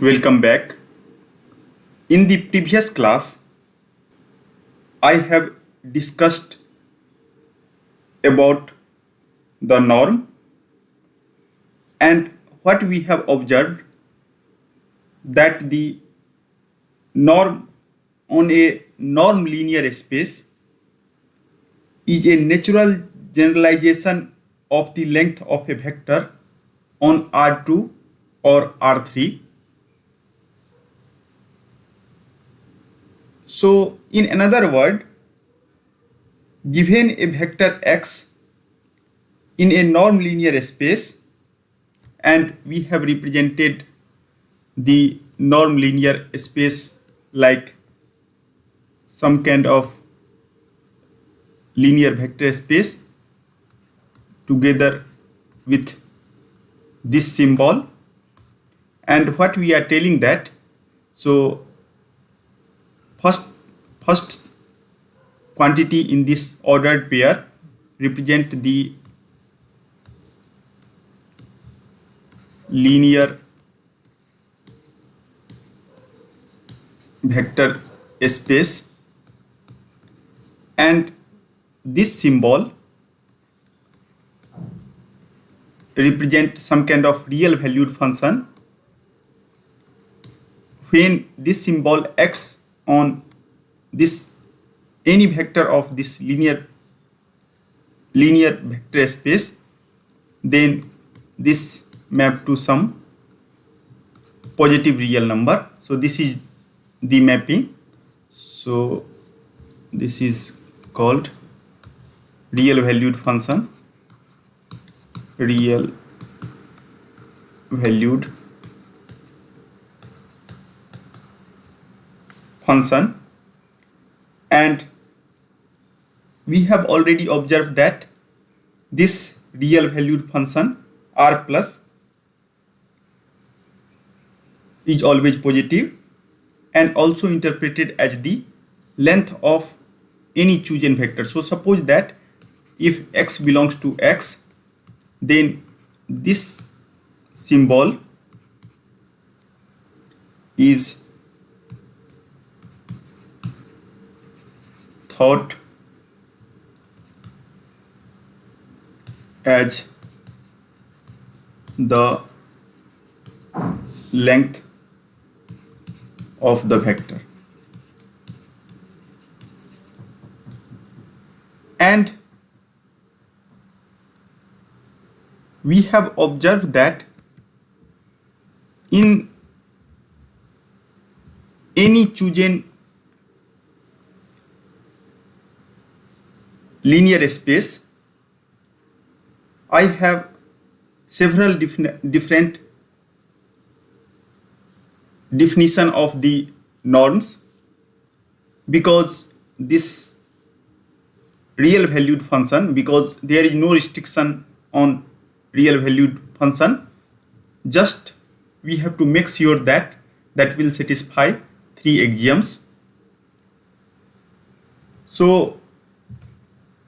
Welcome back. In the previous class, I have discussed about the norm, and what we have observed that the norm on a norm linear space is a natural generalization of the length of a vector on R2 or R3. So in another word, given a vector x in a norm linear space, and we have represented the norm linear space like some kind of linear vector space together with this symbol, and what we are telling that, so first quantity in this ordered pair represent the linear vector space, and this symbol represent some kind of real valued function when this symbol acts on this any vector of this linear vector space, then this map to some positive real number. So this is the mapping. So this is called real valued function, real valued function, and we have already observed that this real valued function r plus is always positive and also interpreted as the length of any chosen vector. So suppose that if x belongs to x, then this symbol is thought as the length of the vector, and we have observed that in any chosen linear space, I have several different definition of the norms, because this real valued function, because there is no restriction on real valued function, just we have to make sure that that will satisfy three axioms. So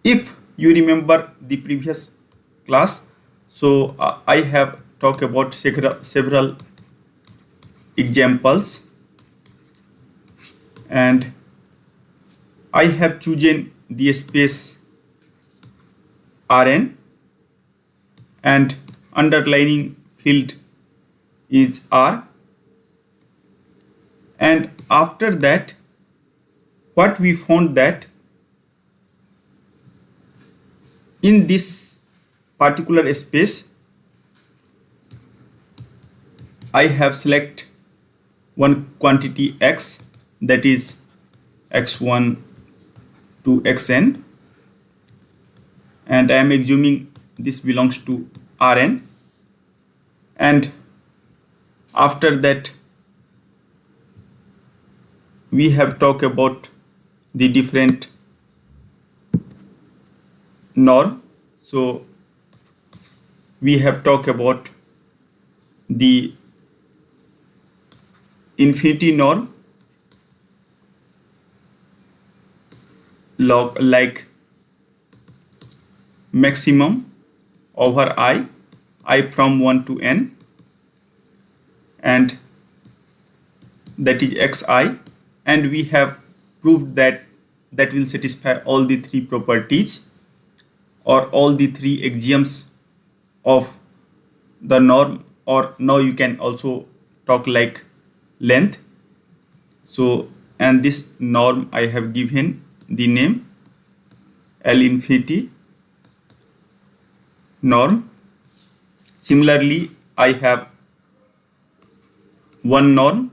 if you remember the previous class, so I have talked about several examples, and I have chosen the space Rn, and underlining field is R, and after that what we found that in this particular space I have select one quantity x, that is x1 to xn, and I am assuming this belongs to Rn, and after that we have talked about the different norm. So we have talked about the infinity norm, log like maximum over I from 1 to n, and that is xi, and we have proved that that will satisfy all the three properties or all the three axioms of the norm, or now you can also talk like length. So, and this norm I have given the name L infinity norm. Similarly, I have one norm.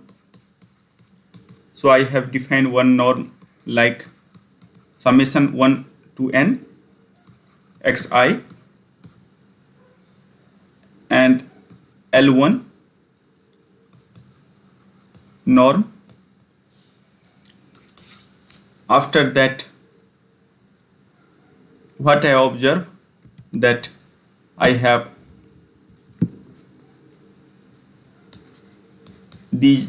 So I have defined one norm like summation 1 to n xi and L1 norm. After that, what I observe that I have the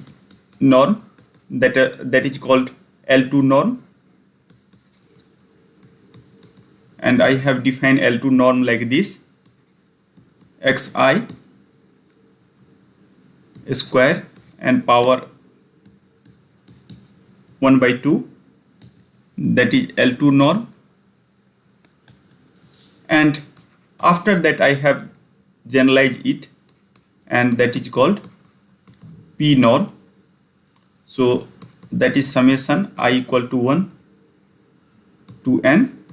norm that is called L2 norm, and I have defined L2 norm like this: xi square and power 1 by 2, that is L2 norm. And after that I have generalized it, and that is called P norm. So that is summation I equal to 1 to n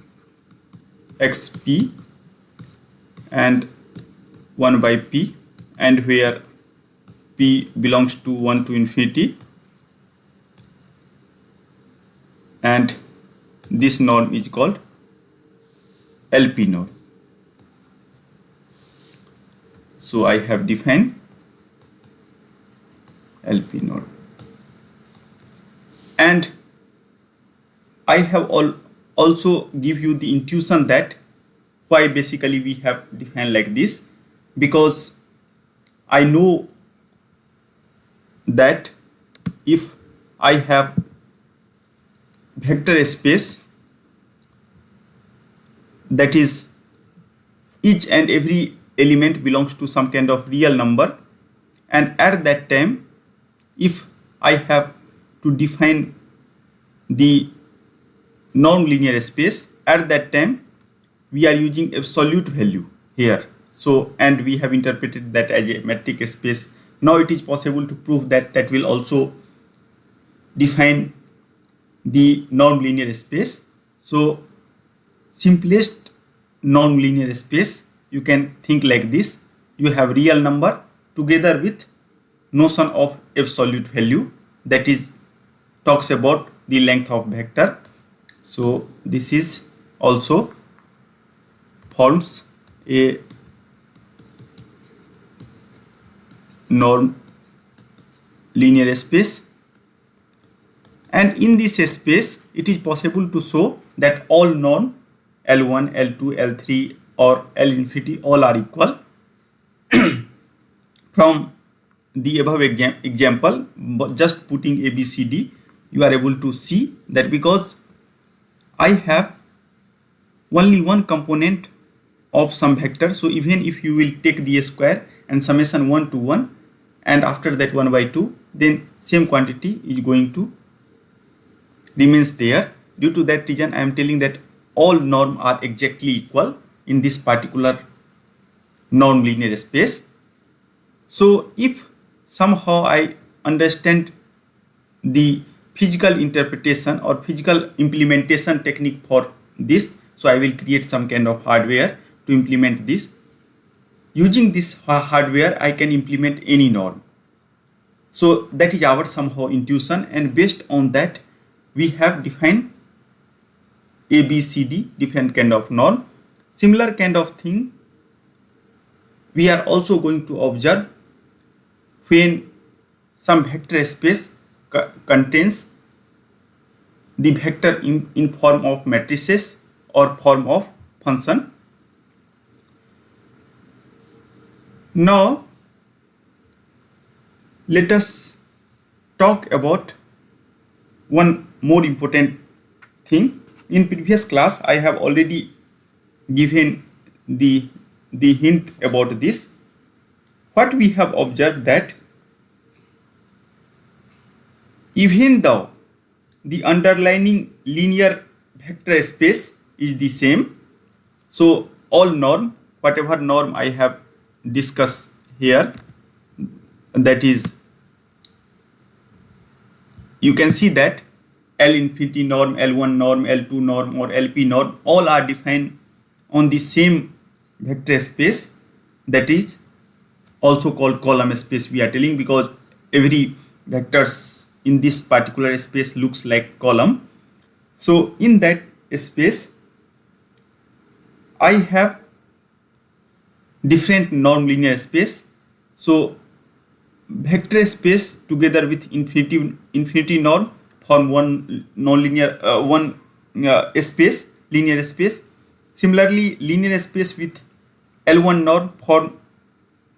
xp and 1 by p, and where p belongs to 1 to infinity, and this norm is called LP norm. So I have defined LP norm, and I have also give you the intuition that why basically we have defined like this, because I know that if I have vector space, that is each and every element belongs to some kind of real number, and at that time if I have to define the non-linear space, at that time we are using absolute value here. So, and we have interpreted that as a metric space. Now it is possible to prove that that will also define the non-linear space. So simplest non-linear space you can think like this: you have real number together with notion of absolute value, that is talks about the length of vector. So this is also forms a norm linear space, and in this space it is possible to show that all norm L1, L2, L3 or L infinity all are equal. From the above example, just putting A, B, C, D, you are able to see that because I have only one component of some vector, so even if you will take the square and summation 1 to 1 and after that 1 by 2, then same quantity is going to remains there. Due to that reason, I am telling that all norm are exactly equal in this particular non-linear space. So if somehow I understand the physical interpretation or physical implementation technique for this, so I will create some kind of hardware to implement this. Using this hardware, I can implement any norm. So that is our somehow intuition, and based on that we have defined A, B, C, D, different kind of norm. Similar kind of thing we are also going to observe when some vector space contains the vector in form of matrices or form of function. Now let us talk about one more important thing. In previous class I have already given the hint about this. What we have observed that even though the underlying linear vector space is the same. So all norm, whatever norm I have discussed here, that is, you can see that L infinity norm, L1 norm, L2 norm, or LP norm, all are defined on the same vector space, that is also called column space we are telling, because every vectors in this particular space looks like column. So in that space I have different norm linear space. So vector space together with infinity norm form one nonlinear space, linear space. Similarly, linear space with L1 norm form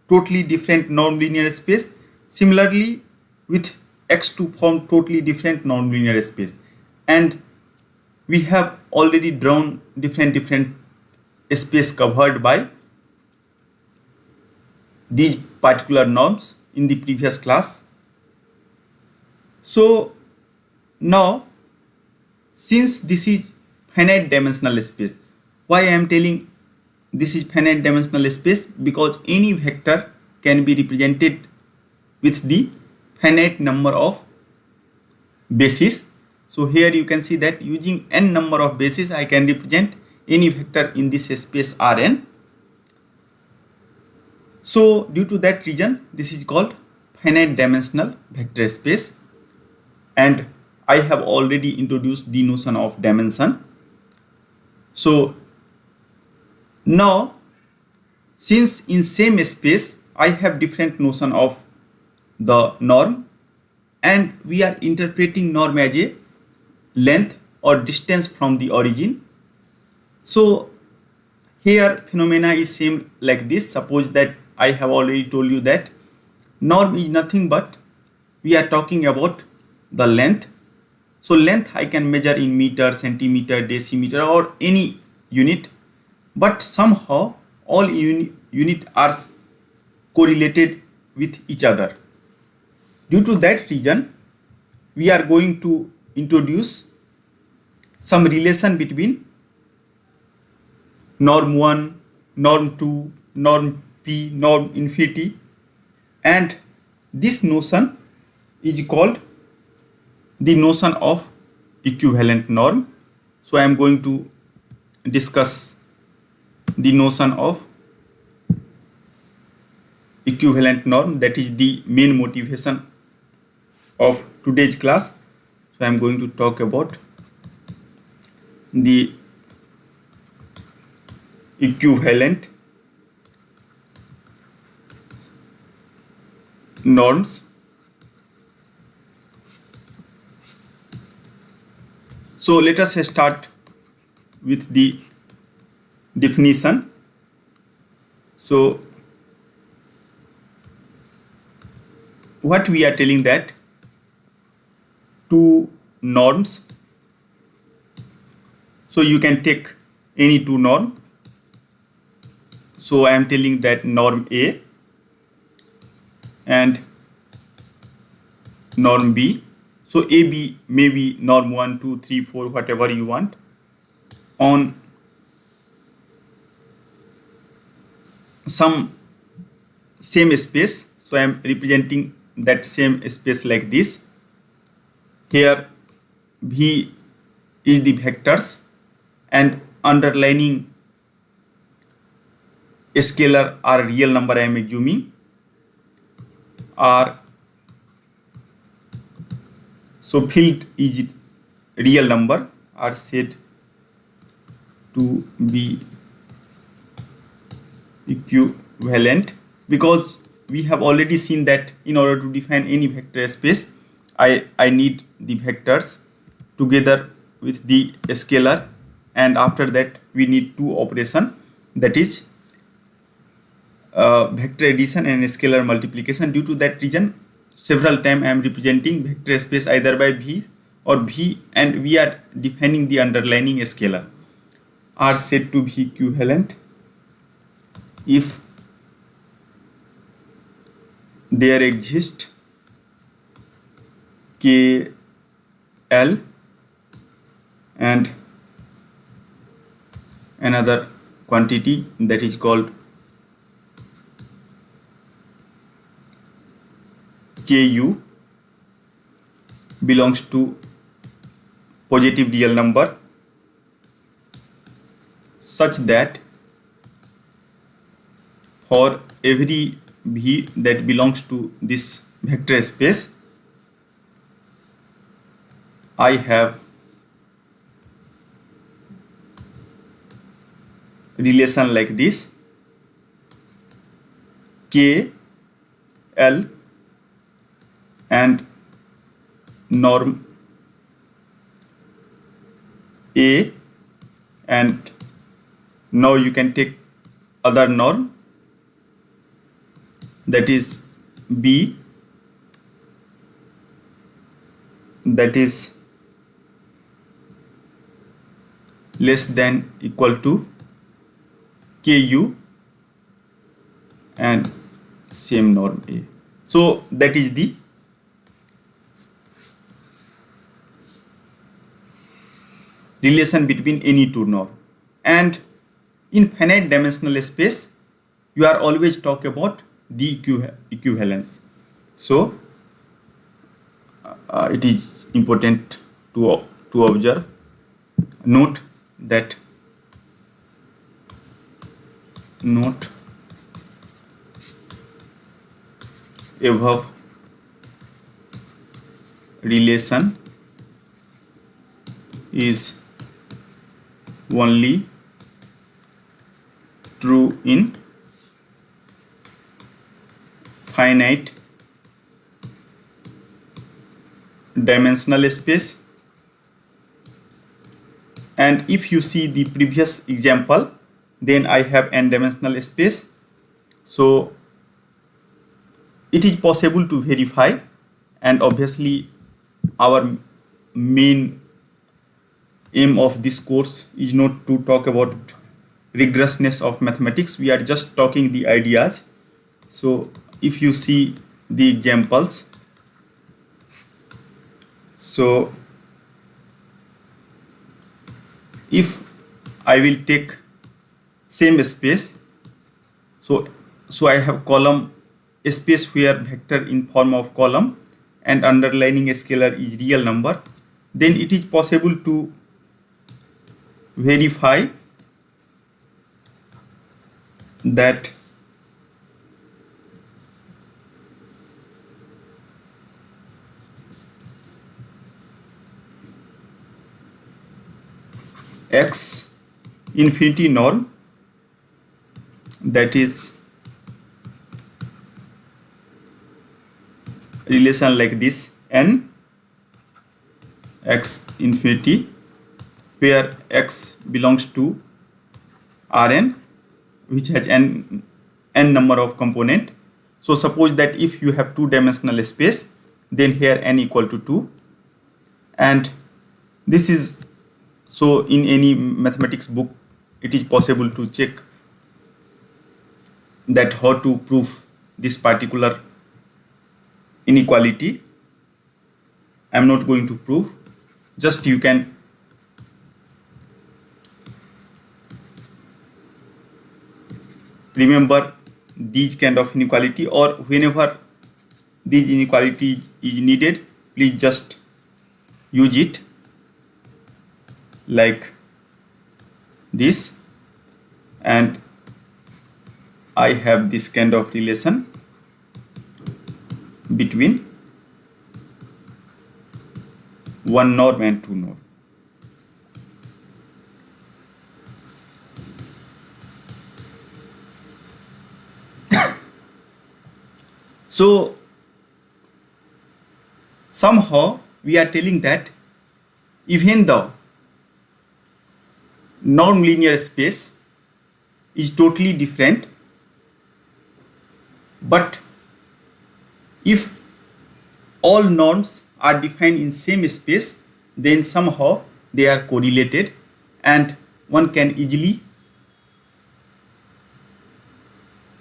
totally different non-linear space. Similarly, with X2 form totally different non-linear space. And we have already drawn different space covered by these particular norms in the previous class. So now, since this is finite dimensional space, why I am telling this is finite dimensional space? Because any vector can be represented with the finite number of bases. So here you can see that using n number of bases I can represent any vector in this space Rn. So due to that reason, this is called finite dimensional vector space, and I have already introduced the notion of dimension. So now, since in same space I have different notion of the norm, and we are interpreting norm as a length or distance from the origin. So here phenomena is same like this. Suppose that I have already told you that norm is nothing but we are talking about the length. So length I can measure in meter, centimeter, decimeter, or any unit, but somehow all unit are correlated with each other. Due to that reason, we are going to introduce some relation between norm 1, norm 2, norm p, norm infinity, and this notion is called the notion of equivalent norm. So I am going to discuss the notion of equivalent norm. That is the main motivation of today's class. So I am going to talk about the equivalent norms. So let us start with the definition. So what we are telling that two norms, so you can take any two norm. So I am telling that norm A and norm B. So AB may be norm 1, 2, 3, 4, whatever you want, on some same space. So I am representing that same space like this. Here V is the vectors and underlining scalar or real number I am assuming are, so field is real number, are said to be equivalent, because we have already seen that in order to define any vector space I need the vectors together with the scalar, and after that we need two operation, that is vector addition and scalar multiplication. Due to that reason, several times I am representing vector space either by V or V, and we are defining the underlying scalar, are said to be equivalent if there exists K L and another quantity that is called Ku belongs to positive real number such that for every V that belongs to this vector space, I have relation like this: K L and norm A, and now you can take other norm, that is B, that is less than equal to Ku, and same norm A. So that is the relation between any two norm. And in finite dimensional space, you are always talk about the equivalence. So it is important to observe. Note above relation is only true in finite dimensional space. And if you see the previous example, then I have n-dimensional space. So it is possible to verify, and obviously our main aim of this course is not to talk about rigorousness of mathematics. We are just talking the ideas. So if you see the examples, so if I will take same space, so I have column space where vector in form of column and underlining a scalar is real number, then it is possible to verify that x infinity norm, that is relation like this: n x infinity, where x belongs to Rn, which has n number of component. So suppose that if you have two-dimensional space, then here n equal to 2, and this is, so in any mathematics book it is possible to check that how to prove this particular inequality. I am not going to prove, just you can remember these kind of inequality, or whenever this inequality is needed, please just use it like this, and I have this kind of relation between one norm and two norm. So somehow we are telling that even though non-linear space is totally different, but if all norms are defined in same space, then somehow they are correlated, and one can easily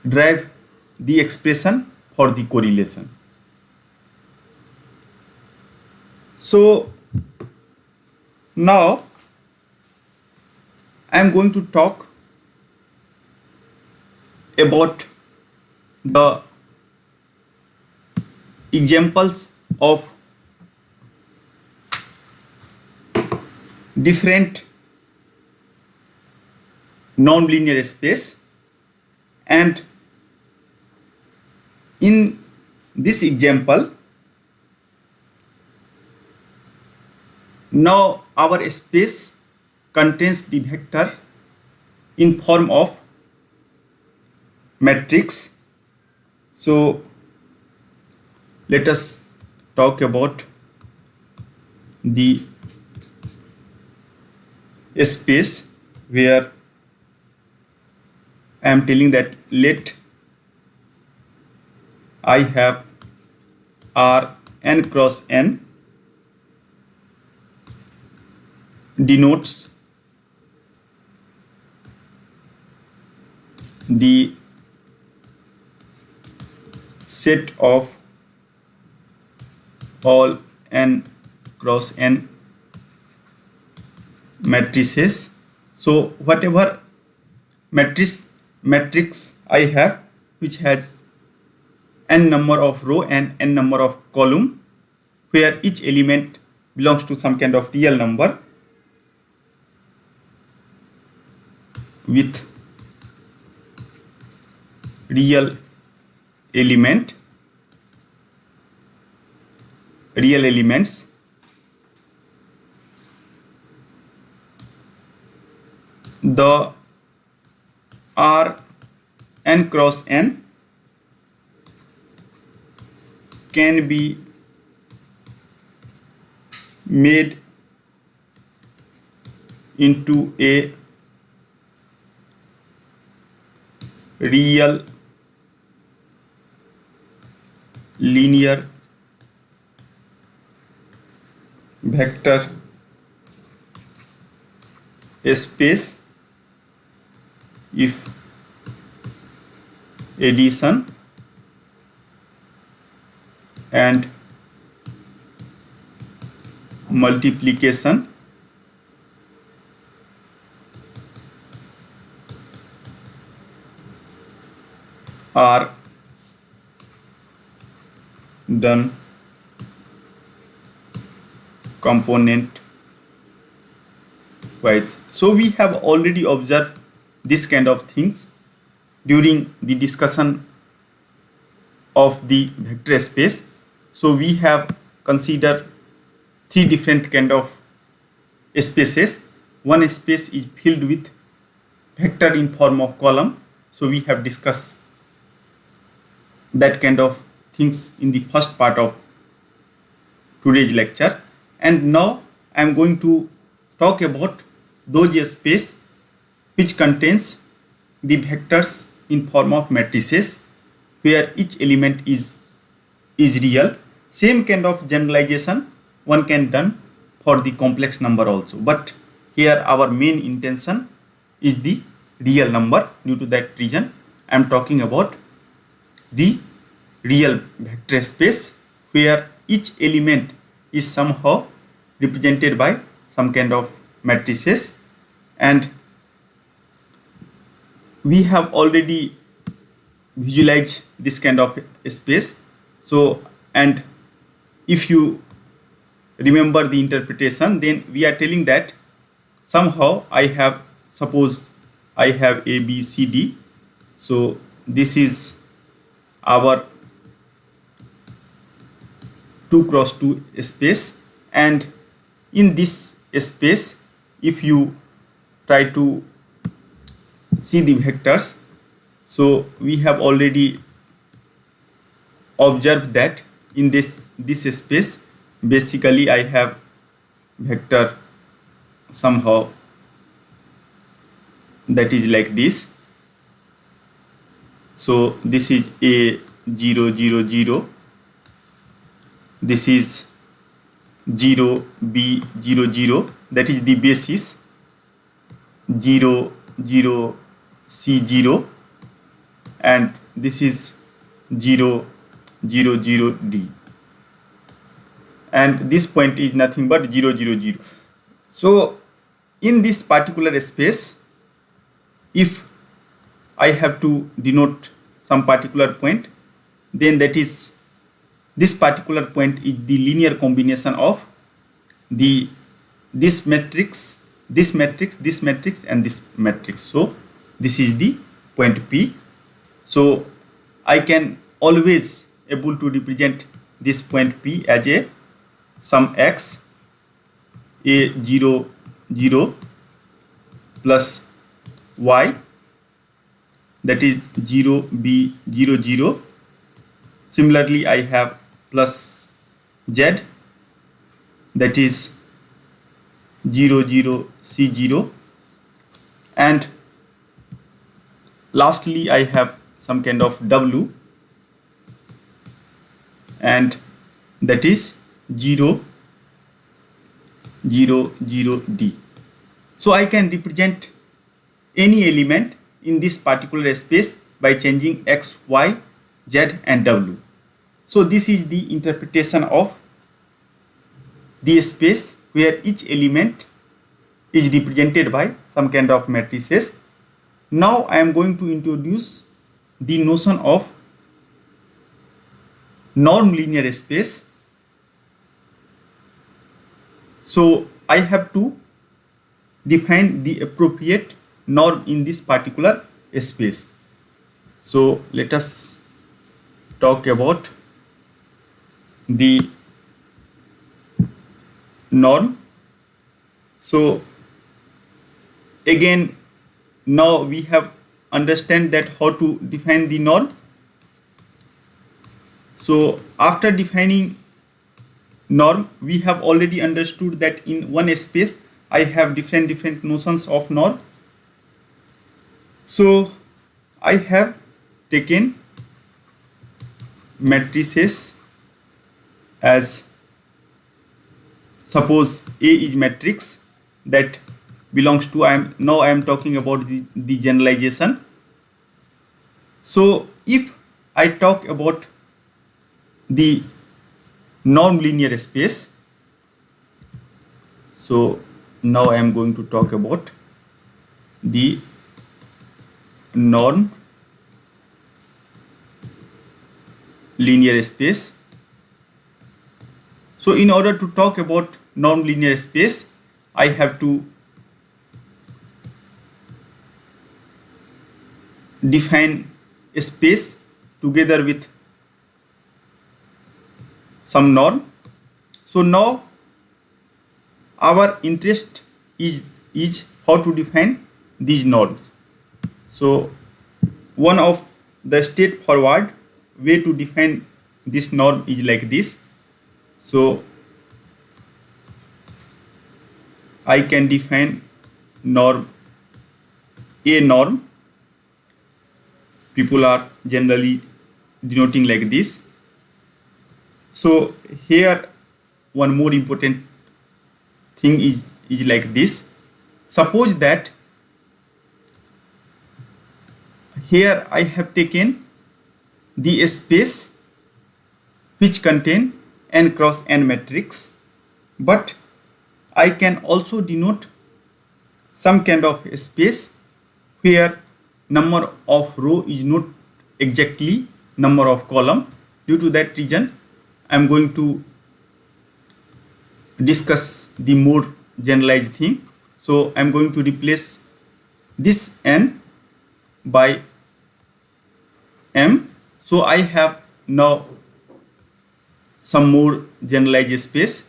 derive the expression for the correlation. So now I am going to talk about the examples of different non-linear space, and in this example now our space contains the vector in form of matrix. So let us talk about the space where I am telling that let I have R n cross n denotes the set of all n cross n matrices. So whatever matrix I have which has n number of row and n number of column, where each element belongs to some kind of real number with real elements, the R n cross n can be made into a real linear vector space if addition and multiplication are done component wise. So we have already observed this kind of things during the discussion of the vector space. So we have considered three different kind of spaces. One space is filled with vector in form of column. So we have discussed that kind of things in the first part of today's lecture, and now I am going to talk about those space which contains the vectors in form of matrices where each element is real. Same kind of generalization one can done for the complex number also, but here our main intention is the real number. Due to that reason I am talking about the real vector space where each element is somehow represented by some kind of matrices, and we have already visualized this kind of space. So, and if you remember the interpretation, then we are telling that somehow I have, suppose I have A, B, C, D. So this is our 2 cross 2 space, and in this space if you try to see the vectors, so we have already observed that in this space basically I have vector somehow that is like this. So this is A 0 0 0, this is 0 B 0 0, that is the basis, 0 0 C 0, and this is 0 0 0 D. and this point is nothing but 0, 0, 0. So in this particular space, if I have to denote some particular point, then that is this particular point is the linear combination of this matrix, this matrix, this matrix, and this matrix. So this is the point P. So I can always able to represent this point P as a some x a 0, 0 plus y, that is 0 b 0, 0. Similarly, I have plus z, that is 0, 0 c 0, and lastly I have some kind of w, and that is 0, 0, 0 d. So I can represent any element in this particular space by changing x, y, z, and w. So this is the interpretation of the space where each element is represented by some kind of matrices. Now I am going to introduce the notion of norm linear space. So I have to define the appropriate norm in this particular space. So let us talk about the norm. So again, now we have understand that how to define the norm. So after defining norm, we have already understood that in one space I have different notions of norm. So I have taken matrices as, suppose A is matrix that belongs to, I am talking about the generalization. So if I talk about the norm linear space, so now I am going to talk about the norm linear space. So in order to talk about norm linear space, I have to define a space together with some norm. So now our interest is how to define these norms. So one of the straightforward way to define this norm is like this. So I can define norm, a norm, people are generally denoting like this. So here one more important thing is like this. Suppose that here I have taken the space which contain n cross n matrix, but I can also denote some kind of space where number of row is not exactly number of column. Due to that reason, I am going to discuss the more generalized thing. So I am going to replace this n by m. So I have now some more generalized space,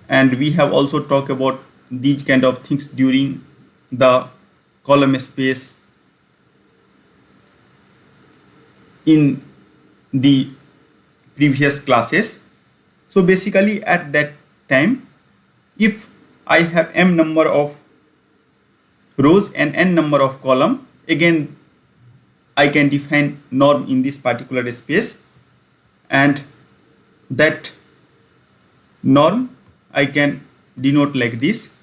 and we have also talked about these kind of things during the column space in the previous classes. So basically at that time, if I have m number of rows and n number of column, again I can define norm in this particular space, and that norm I can denote like this.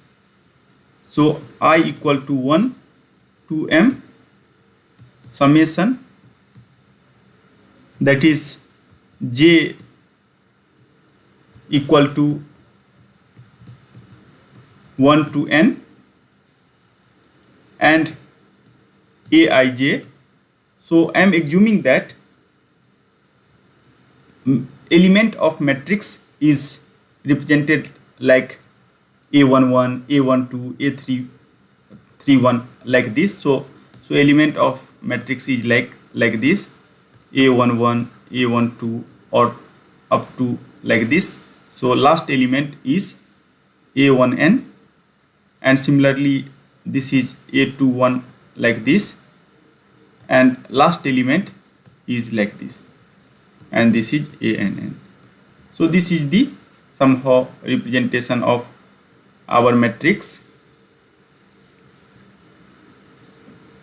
So I equal to 1 to m summation, that is j equal to 1 to n, and aij. So I am assuming that element of matrix is represented like a11, a12, a31, like this. So element of matrix is like this, a11, a12, or up to like this. So last element is a1n, and similarly this is a21 like this, and last element is like this, and this is ann. So this is the somehow representation of our matrix.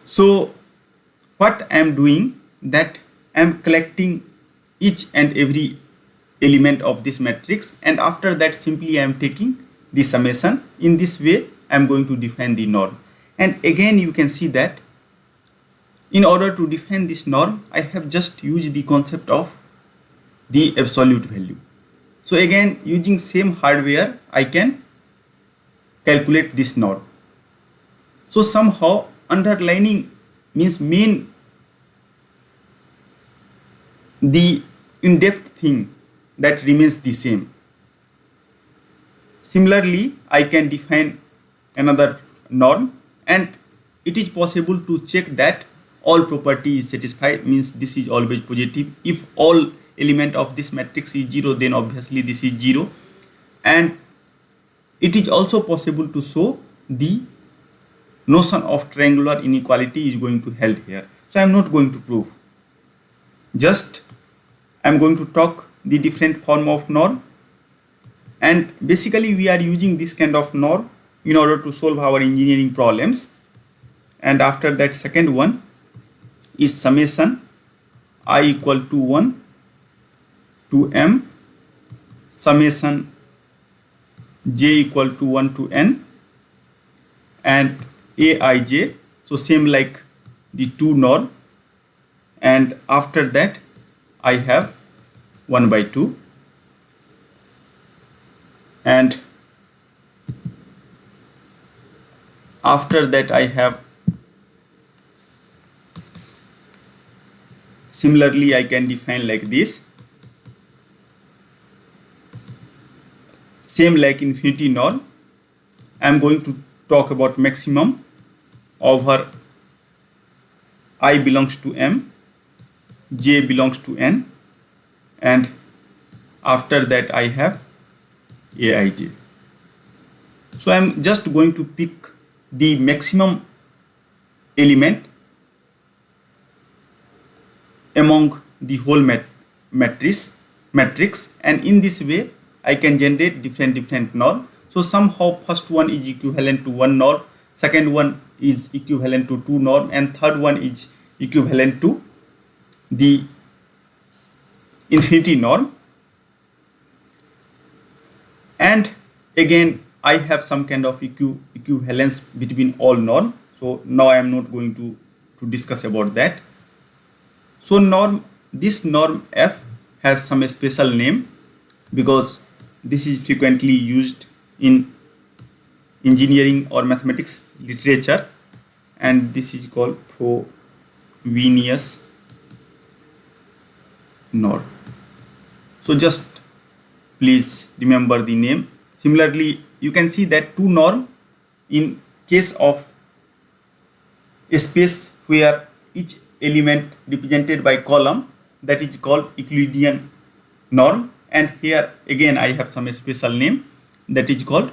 So what I am doing, that I am collecting each and every element of this matrix, and after that simply I am taking the summation. In this way I am going to define the norm. And again you can see that in order to define this norm, I have just used the concept of the absolute value. So again, using same hardware, I can calculate this norm. So somehow underlining means main the in-depth thing that remains the same. Similarly, I can define another norm, and it is possible to check that all property is satisfied, means this is always positive. If all element of this matrix is 0, then obviously this is 0. And it is also possible to show the notion of triangular inequality is going to held here. So I am not going to prove, just I am going to talk the different form of norm. And basically we are using this kind of norm in order to solve our engineering problems. And after that, second one is summation I equal to 1 to m, summation j equal to 1 to n, and aij. So same like the two norm, and after that I have 1 by 2, and after that I have similarly I can define like this, same like infinity norm. I am going to talk about maximum over I belongs to m, j belongs to n, and after that I have aij. So I am just going to pick the maximum element among the whole matrix, and in this way I can generate different norm. So somehow first one is equivalent to one norm, second one is equivalent to two norm, and third one is equivalent to the infinity norm. And again I have some kind of equivalence between all norm. So now I am not going to discuss about that. So this norm f has some special name because this is frequently used in engineering or mathematics literature, and this is called Frobenius norm. So just please remember the name. Similarly, you can see that two norm in case of a space where each element represented by column, that is called Euclidean norm, and here again I have some special name that is called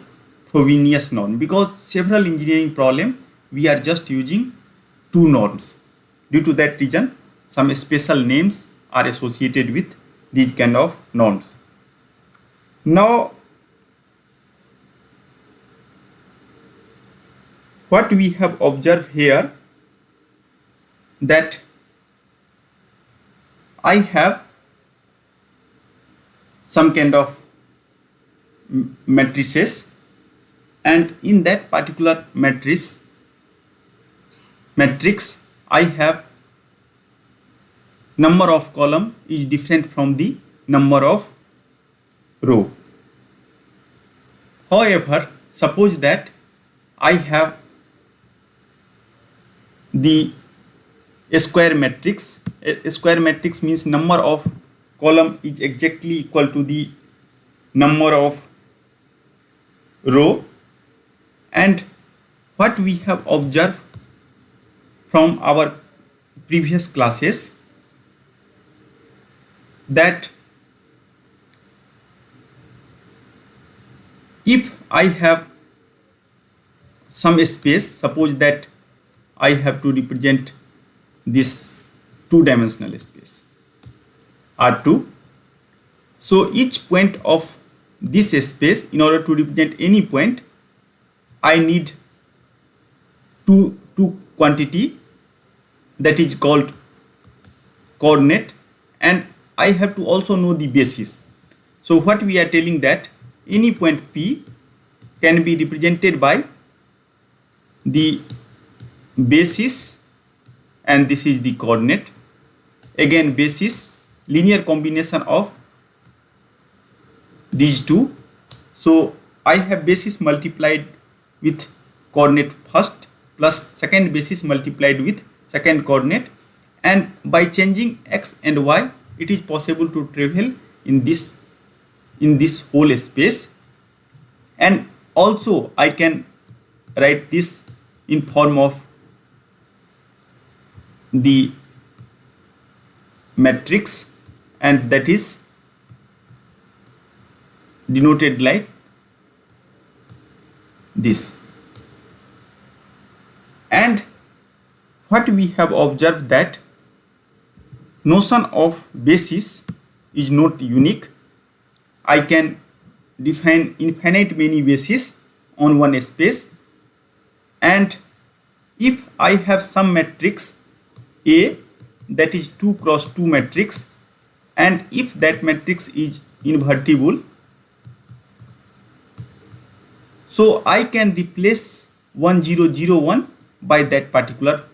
Frobenius norm, because several engineering problem we are just using two norms. Due to that reason, some special names are associated with these kind of norms. Now what we have observed here, that I have some kind of matrices, and in that particular matrix I have number of column is different from the number of row. However, suppose that I have the square matrix. A square matrix means number of column is exactly equal to the number of row, and what we have observed from our previous classes that if I have some space, suppose that I have to represent this two-dimensional space R2. So each point of this space, in order to represent any point, I need two quantity that is called coordinate, and I have to also know the basis. So what we are telling that any point P can be represented by the basis, and this is the coordinate. Again, basis, linear combination of these two. So I have basis multiplied with coordinate first plus second basis multiplied with second coordinate, and by changing x and y it is possible to travel in this whole space. And also I can write this in form of the matrix, and that is denoted like this. And what we have observed that notion of basis is not unique. I can define infinite many bases on one space, and if I have some matrix A that is 2 cross 2 matrix, and if that matrix is invertible, so I can replace 1 0 0 1 by that particular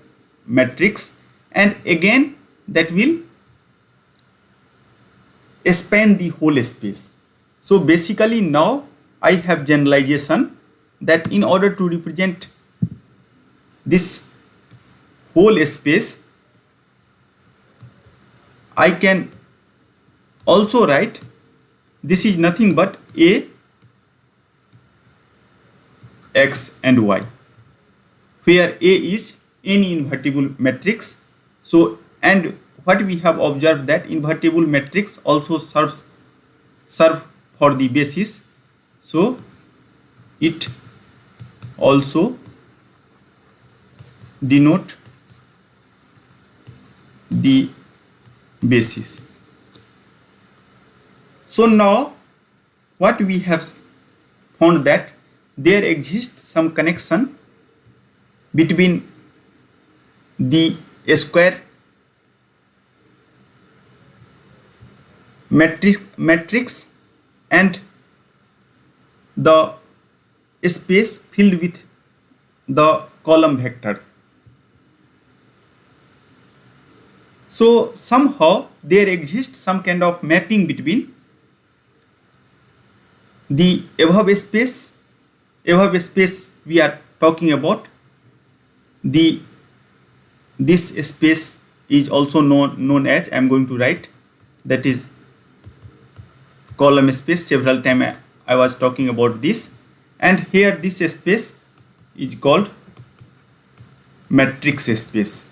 matrix, and again that will span the whole space. So basically now I have generalization that in order to represent this whole space, I can also write this is nothing but A, X and Y, where A is any invertible matrix. So, and what we have observed that invertible matrix also serve for the basis, so it also denote the basis. So now what we have found that there exists some connection between the square matrix and the space filled with the column vectors. So somehow there exists some kind of mapping between the above space we are talking about. This space is also known as, I am going to write, that is column space. Several times I was talking about this, and here this space is called matrix space.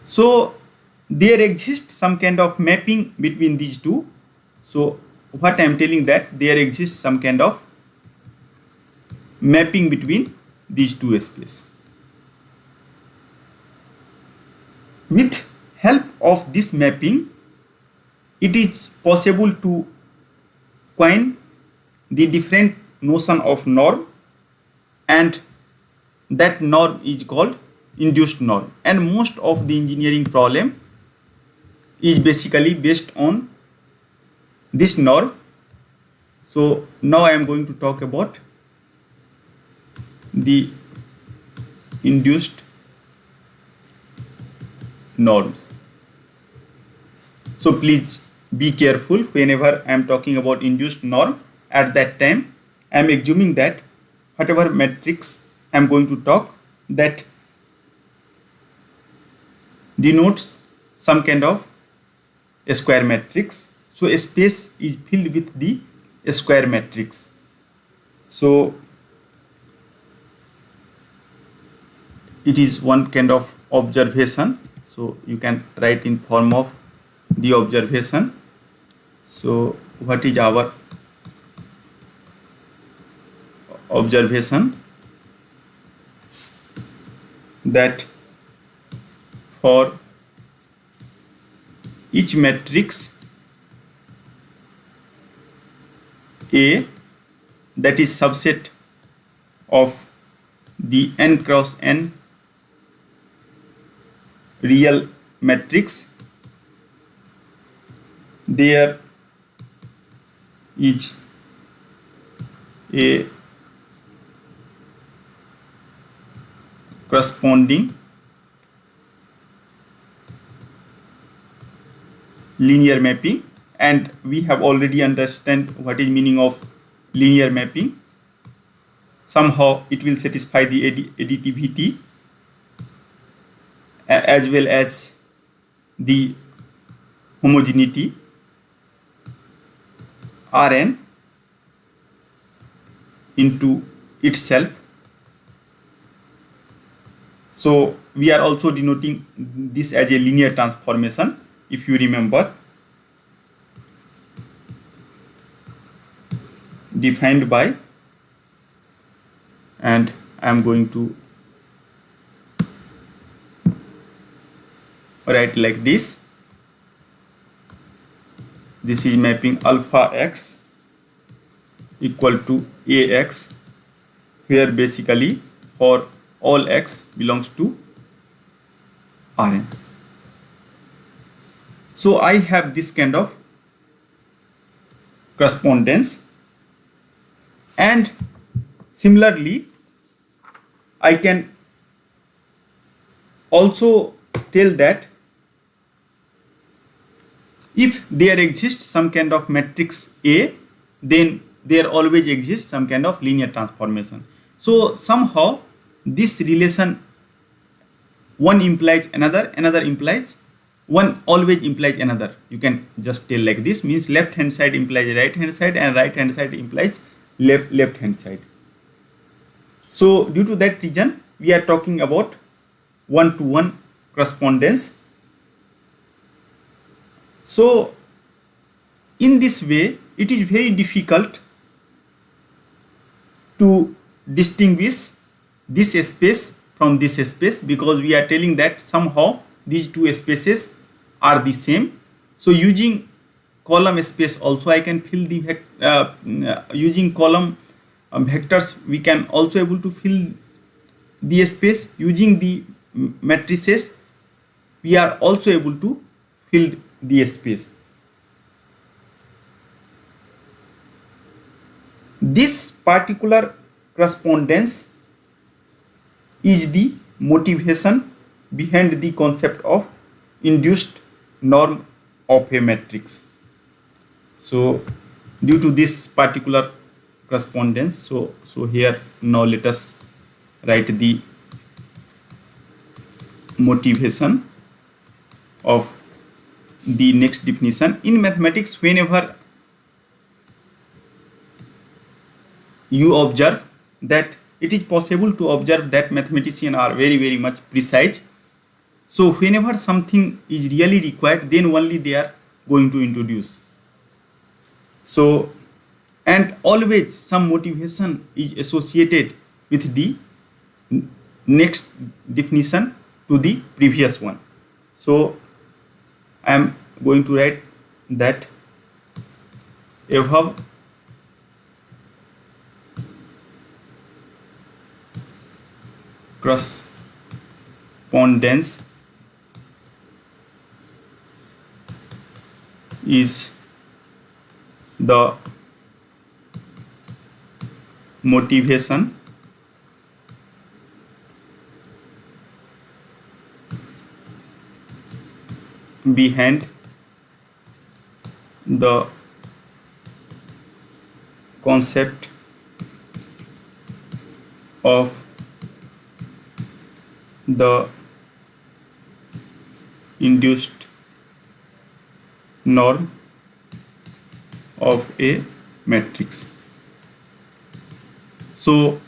So there exists some kind of mapping between these two. So what I am telling that there exists some kind of mapping between these two spaces. With help of this mapping, it is possible to coin the different notion of norm, and that norm is called induced norm, and most of the engineering problem is basically based on this norm. So now I am going to talk about the induced norms. So please be careful whenever I am talking about induced norm. at that time I am assuming that whatever matrix I am going to talk, that denotes some kind of a square matrix. So a space is filled with the square matrix. So it is one kind of observation. So you can write in form of the observation. So what is our observation? That for each matrix A that is subset of the n cross n real matrix, there is a corresponding linear mapping, and we have already understand what is meaning of linear mapping. Somehow it will satisfy the additivity as well as the homogeneity Rn into itself. So we are also denoting this as a linear transformation, if you remember, defined by, and I am going to write like this. This is mapping alpha x equal to ax, where basically for all x belongs to Rn. So I have this kind of correspondence, and similarly I can also tell that if there exists some kind of matrix A, then there always exists some kind of linear transformation. So somehow this relation, one implies another, another implies one, always implies another. You can just tell like this, means left hand side implies right hand side and right hand side implies left hand side. So due to that reason we are talking about one-to-one correspondence. So in this way it is very difficult to distinguish this space from this space, because we are telling that somehow these two spaces are the same. So using column space also I can fill the using column vectors we can also able to fill the space. Using the matrices we are also able to fill the space. This particular correspondence is the motivation behind the concept of induced norm of a matrix. So due to this particular correspondence, so here now let us write the motivation of the next definition. In mathematics, whenever you observe that it is possible to observe that mathematicians are very much precise. So whenever something is really required, then only they are going to introduce. So, and always some motivation is associated with the next definition to the previous one. So I am going to write that above correspondence is the motivation behind the concept of the induced norm of a matrix. So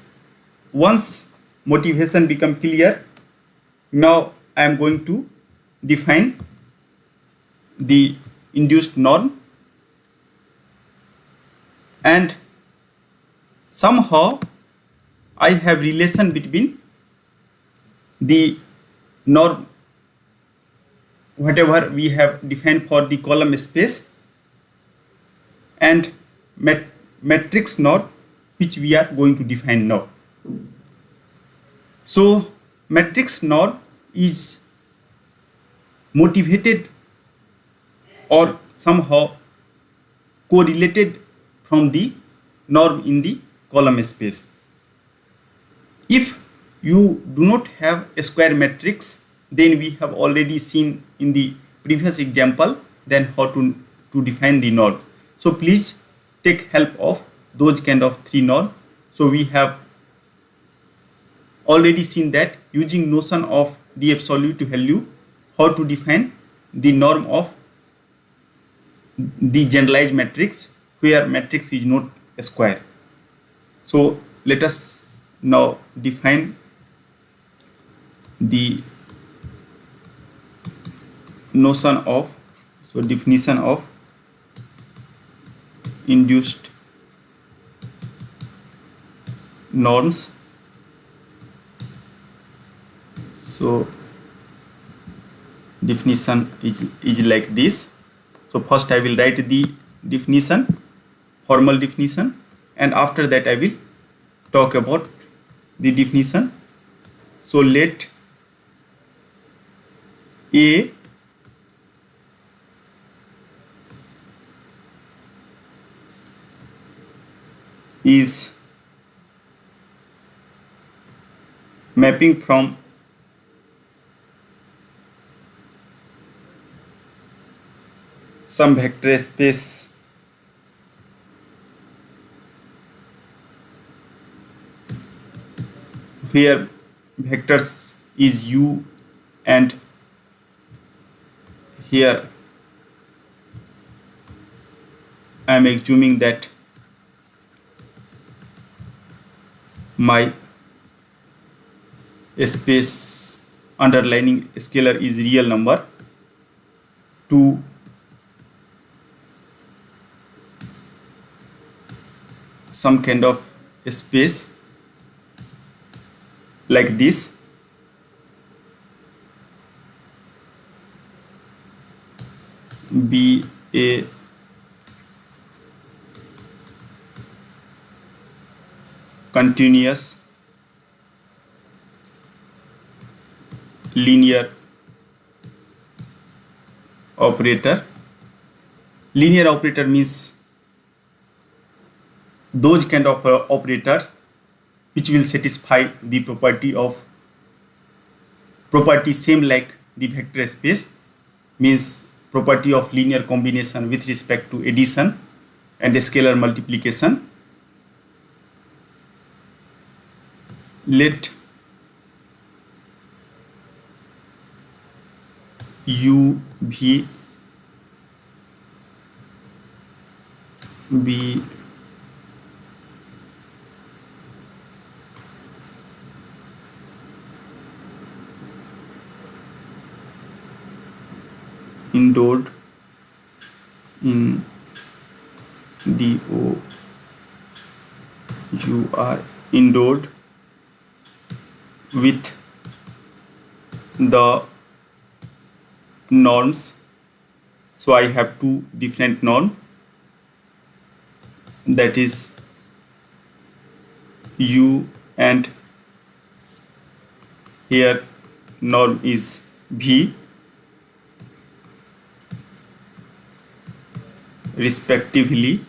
once motivation become clear, now I am going to define the induced norm, and somehow I have relation between the norm whatever we have defined for the column space and matrix norm which we are going to define now. So matrix norm is motivated or somehow correlated from the norm in the column space. If you do not have a square matrix, then we have already seen in the previous example then how to define the norm. So please take help of those kind of three norms. So we have already seen that using notion of the absolute value, how to define the norm of the generalized matrix where matrix is not a square. So let us now define the notion of, so definition of induced norms. So definition is like this. So first I will write the definition, formal definition, and after that I will talk about the definition. So let A is mapping from some vector space where vectors is u, and here I am assuming that my space underlining scalar is real number to some kind of space like this, be a continuous linear operator. Linear operator means those kind of operators which will satisfy the property same like the vector space, means property of linear combination with respect to addition and scalar multiplication. Let U be endowed in DOUR, endowed with the norms. So I have two different norms, that is U, and here norm is V respectively.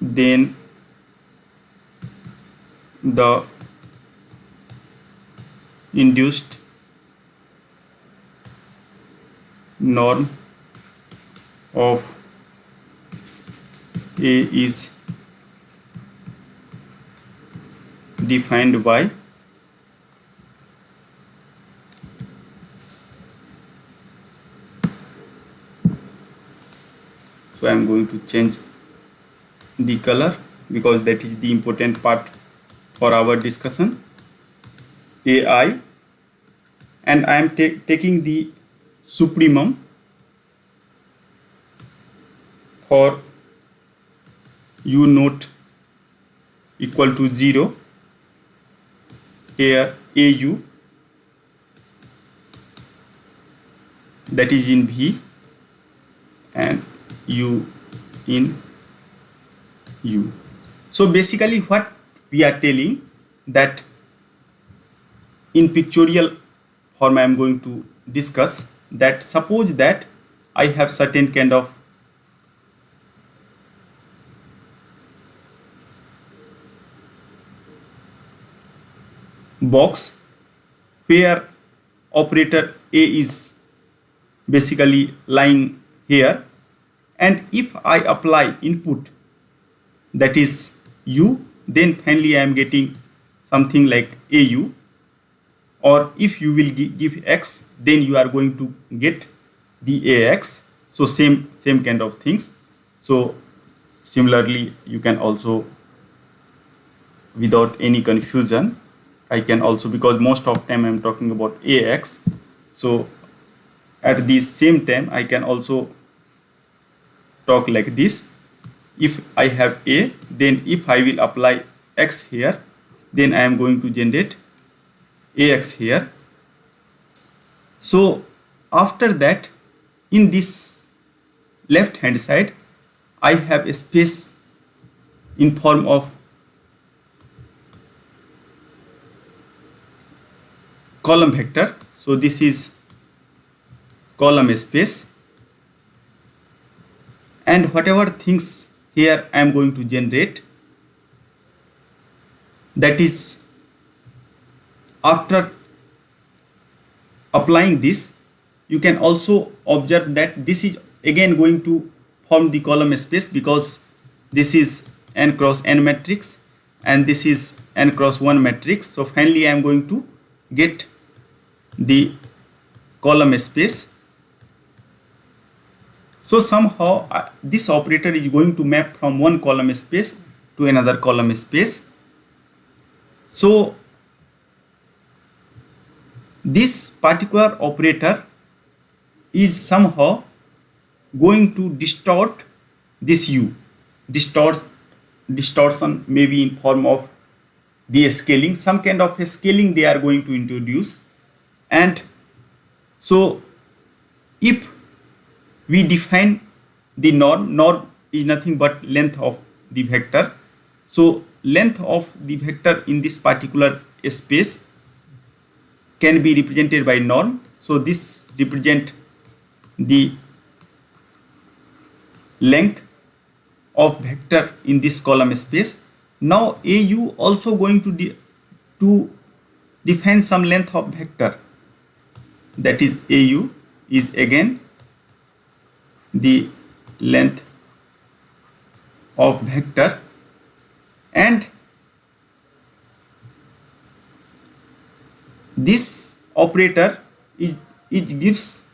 Then the induced norm of A is defined by so I am going to change the color because that is the important part for our discussion. AI, and I am taking the supremum for u not equal to 0, here au that is in V and u in u. So basically what we are telling that in pictorial form I am going to discuss that suppose that I have certain kind of box where operator A is basically lying here, and if I apply input that is u, then finally I am getting something like au, or if you will give x, then you are going to get the ax. So same kind of things. So similarly you can also, without any confusion, I can also, because most of time I am talking about ax, so at the same time I can also talk like this. If I have a, then if I will apply x here, then I am going to generate ax here. So after that, in this left hand side I have a space in form of column vector. So this is column space, and whatever things here I am going to generate, that is after applying this, you can also observe that this is again going to form the column space, because this is n cross n matrix and this is n cross 1 matrix. So finally I am going to get the column space. So somehow this operator is going to map from one column space to another column space. So this particular operator is somehow going to distort this u. Distortion maybe in form of the scaling, some kind of a scaling they are going to introduce. And so if we define the norm is nothing but length of the vector. So length of the vector in this particular space can be represented by norm. So this represent the length of vector in this column space. Now au also going to define some length of vector, that is au is again the length of vector, and this operator it gives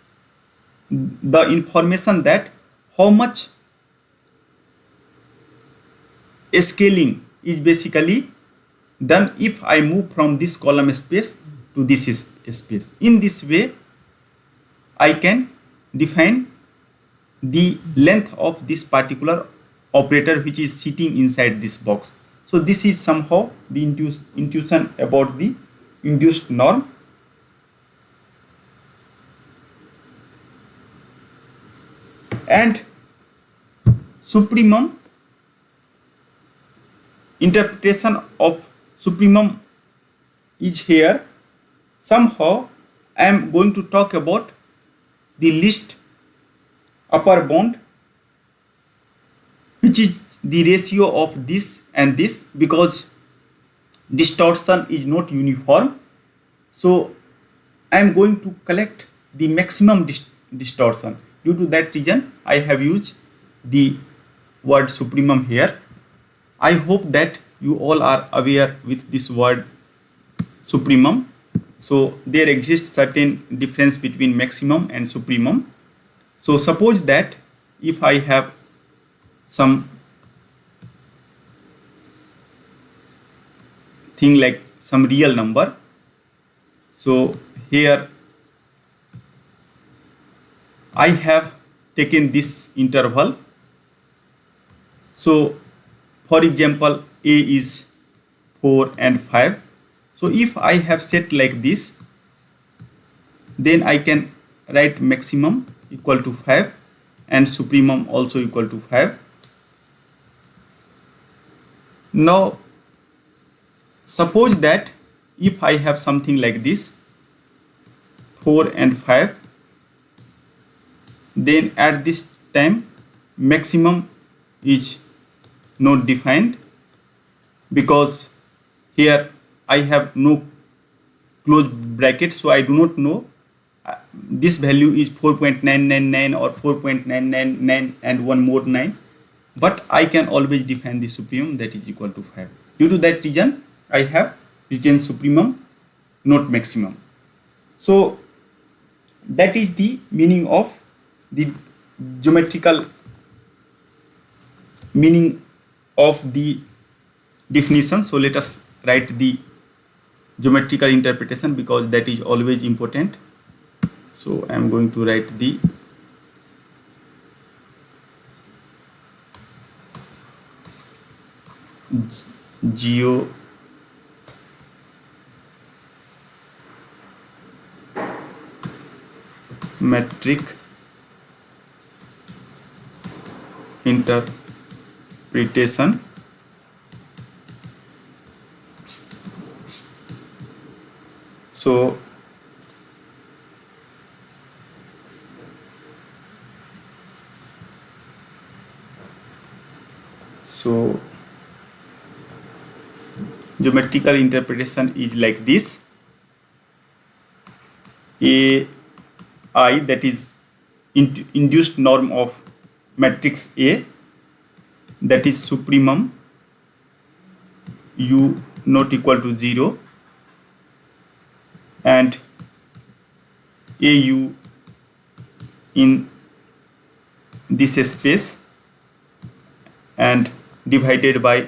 the information that how much scaling is basically done if I move from this column space to this space. In this way I can define the length of this particular operator which is sitting inside this box. So this is somehow the intuition about the induced norm. And supremum, interpretation of supremum is here. Somehow I am going to talk about the least upper bound, which is the ratio of this and this, because distortion is not uniform. So I am going to collect the maximum distortion. Due to that reason I have used the word supremum here. I hope that you all are aware with this word supremum. So there exists certain difference between maximum and supremum. So suppose that if I have some thing like some real number, so here I have taken this interval. So for example, a is 4 and 5. So if I have set like this, then I can write maximum equal to 5 and supremum also equal to 5. Now suppose that if I have something like this 4 and 5, then at this time maximum is not defined, because here I have no close bracket, so I do not know this value is 4.999 or 4.999 and one more 9, but I can always define the supremum that is equal to 5. Due to that reason I have written supremum, not maximum. So that is the meaning of the geometrical meaning of the definition. So let us write the geometrical interpretation, because that is always important. So I am going to write the geometric interpretation. So geometrical interpretation is like this: a I, that is induced norm of matrix A, that is supremum u not equal to 0, and au in this space, and divided by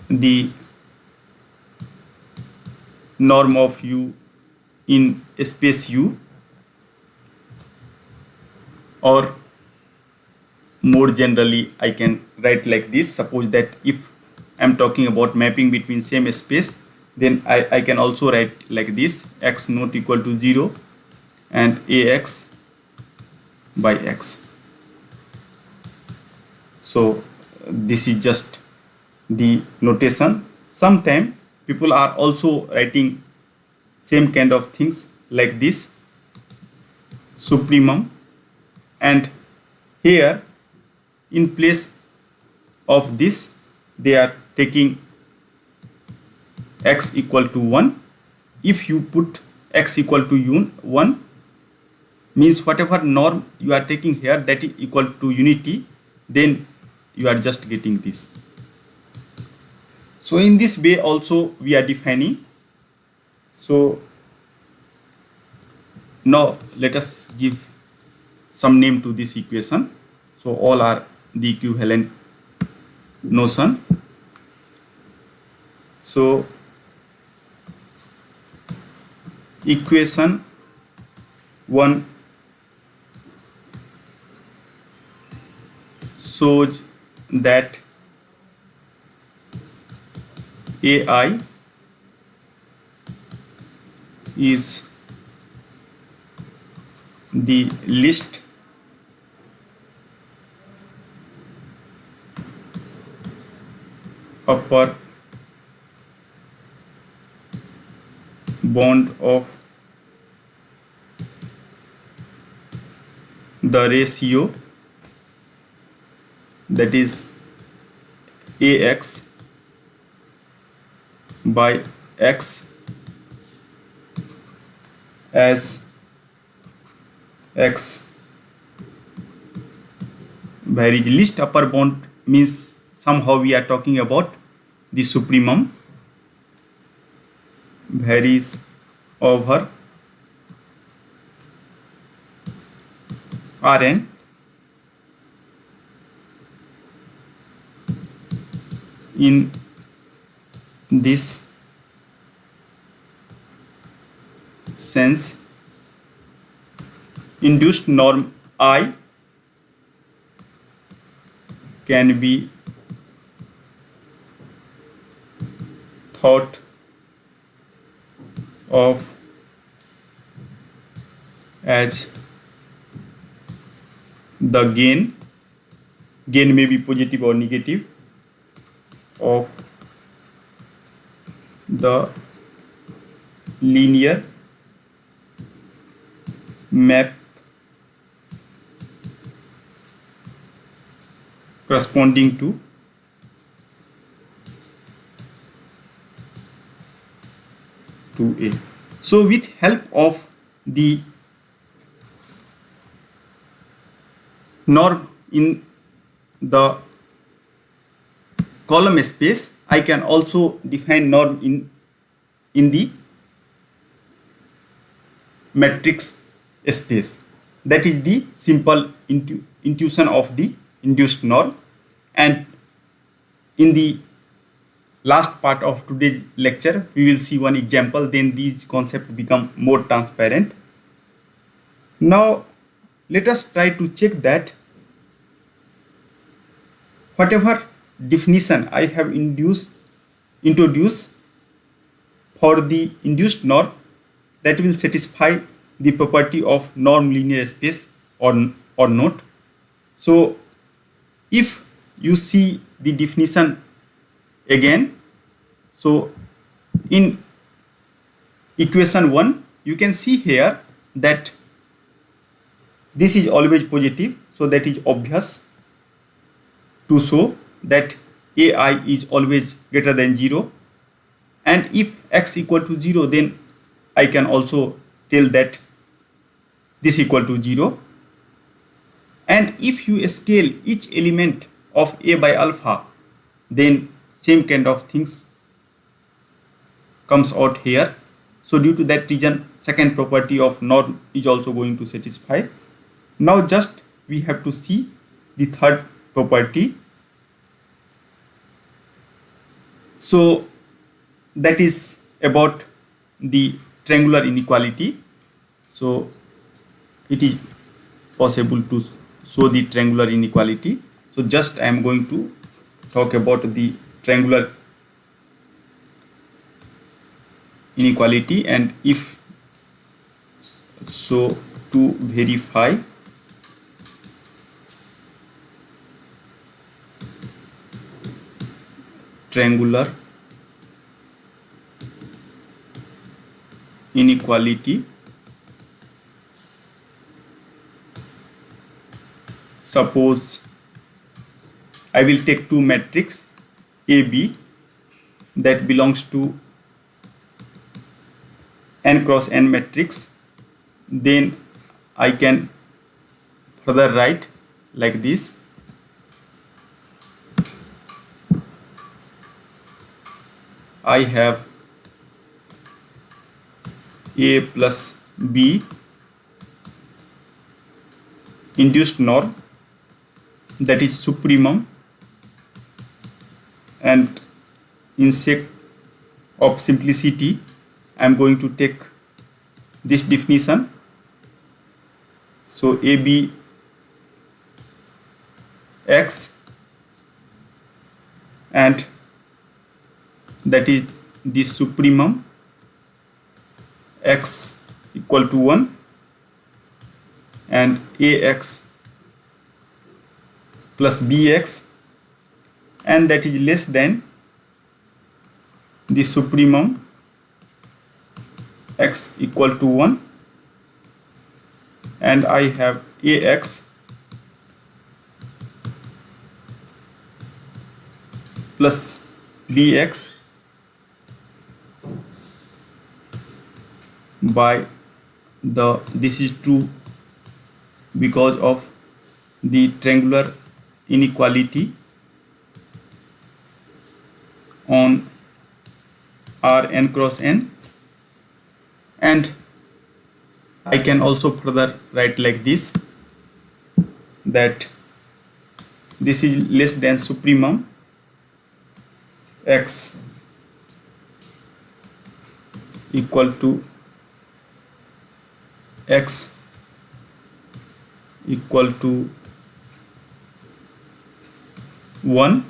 the norm of u in space u, or more generally I can write like this. Suppose that if I am talking about mapping between same space, then I can also write like this: x not equal to 0 and ax by x. So this is just the notation. Sometimes people are also writing same kind of things like this: supremum, and here in place of this they are taking x equal to 1. If you put x equal to 1, means whatever norm you are taking here that is equal to unity, then you are just getting this. So in this way also we are defining. So now let us give some name to this equation. So all are the equivalent notion. So equation 1 shows that AI is the least upper bound of the ratio, that is ax by x, as x varies. Least upper bound means somehow we are talking about the supremum, varies over Rn in this sense. Induced norm I can be thought of as the gain may be positive or negative, of the linear map corresponding to A. So with help of the norm in the column space, I can also define norm in the matrix space. That is the simple intuition of the induced norm. And in the last part of today's lecture, we will see one example, then these concepts become more transparent. Now let us try to check that whatever definition I have introduced for the induced norm, that will satisfy the property of norm linear space or not. So if you see the definition again, so in equation 1 you can see here that this is always positive, so that is obvious to show that AI is always greater than 0, and if x equal to 0, then I can also tell that this equal to 0. And if you scale each element of A by alpha, then same kind of things comes out here. So due to that reason, second property of norm is also going to satisfy. Now just we have to see the third property. So that is about the triangular inequality. So it is possible to show the triangular inequality. So just I am going to talk about the triangular inequality, and if so, to verify triangular inequality, suppose I will take two matrix AB that belongs to n cross n matrix, then I can further write like this. I have A plus B induced norm, that is supremum, and in sake of simplicity I am going to take this definition. So AB x, and that is the supremum x equal to 1, and AX plus BX, and that is less than the supremum x equal to 1, and I have AX plus BX by the, this is true because of the triangular inequality on Rn cross n, and I can also further write like this, that this is less than supremum x equal to x equal to 1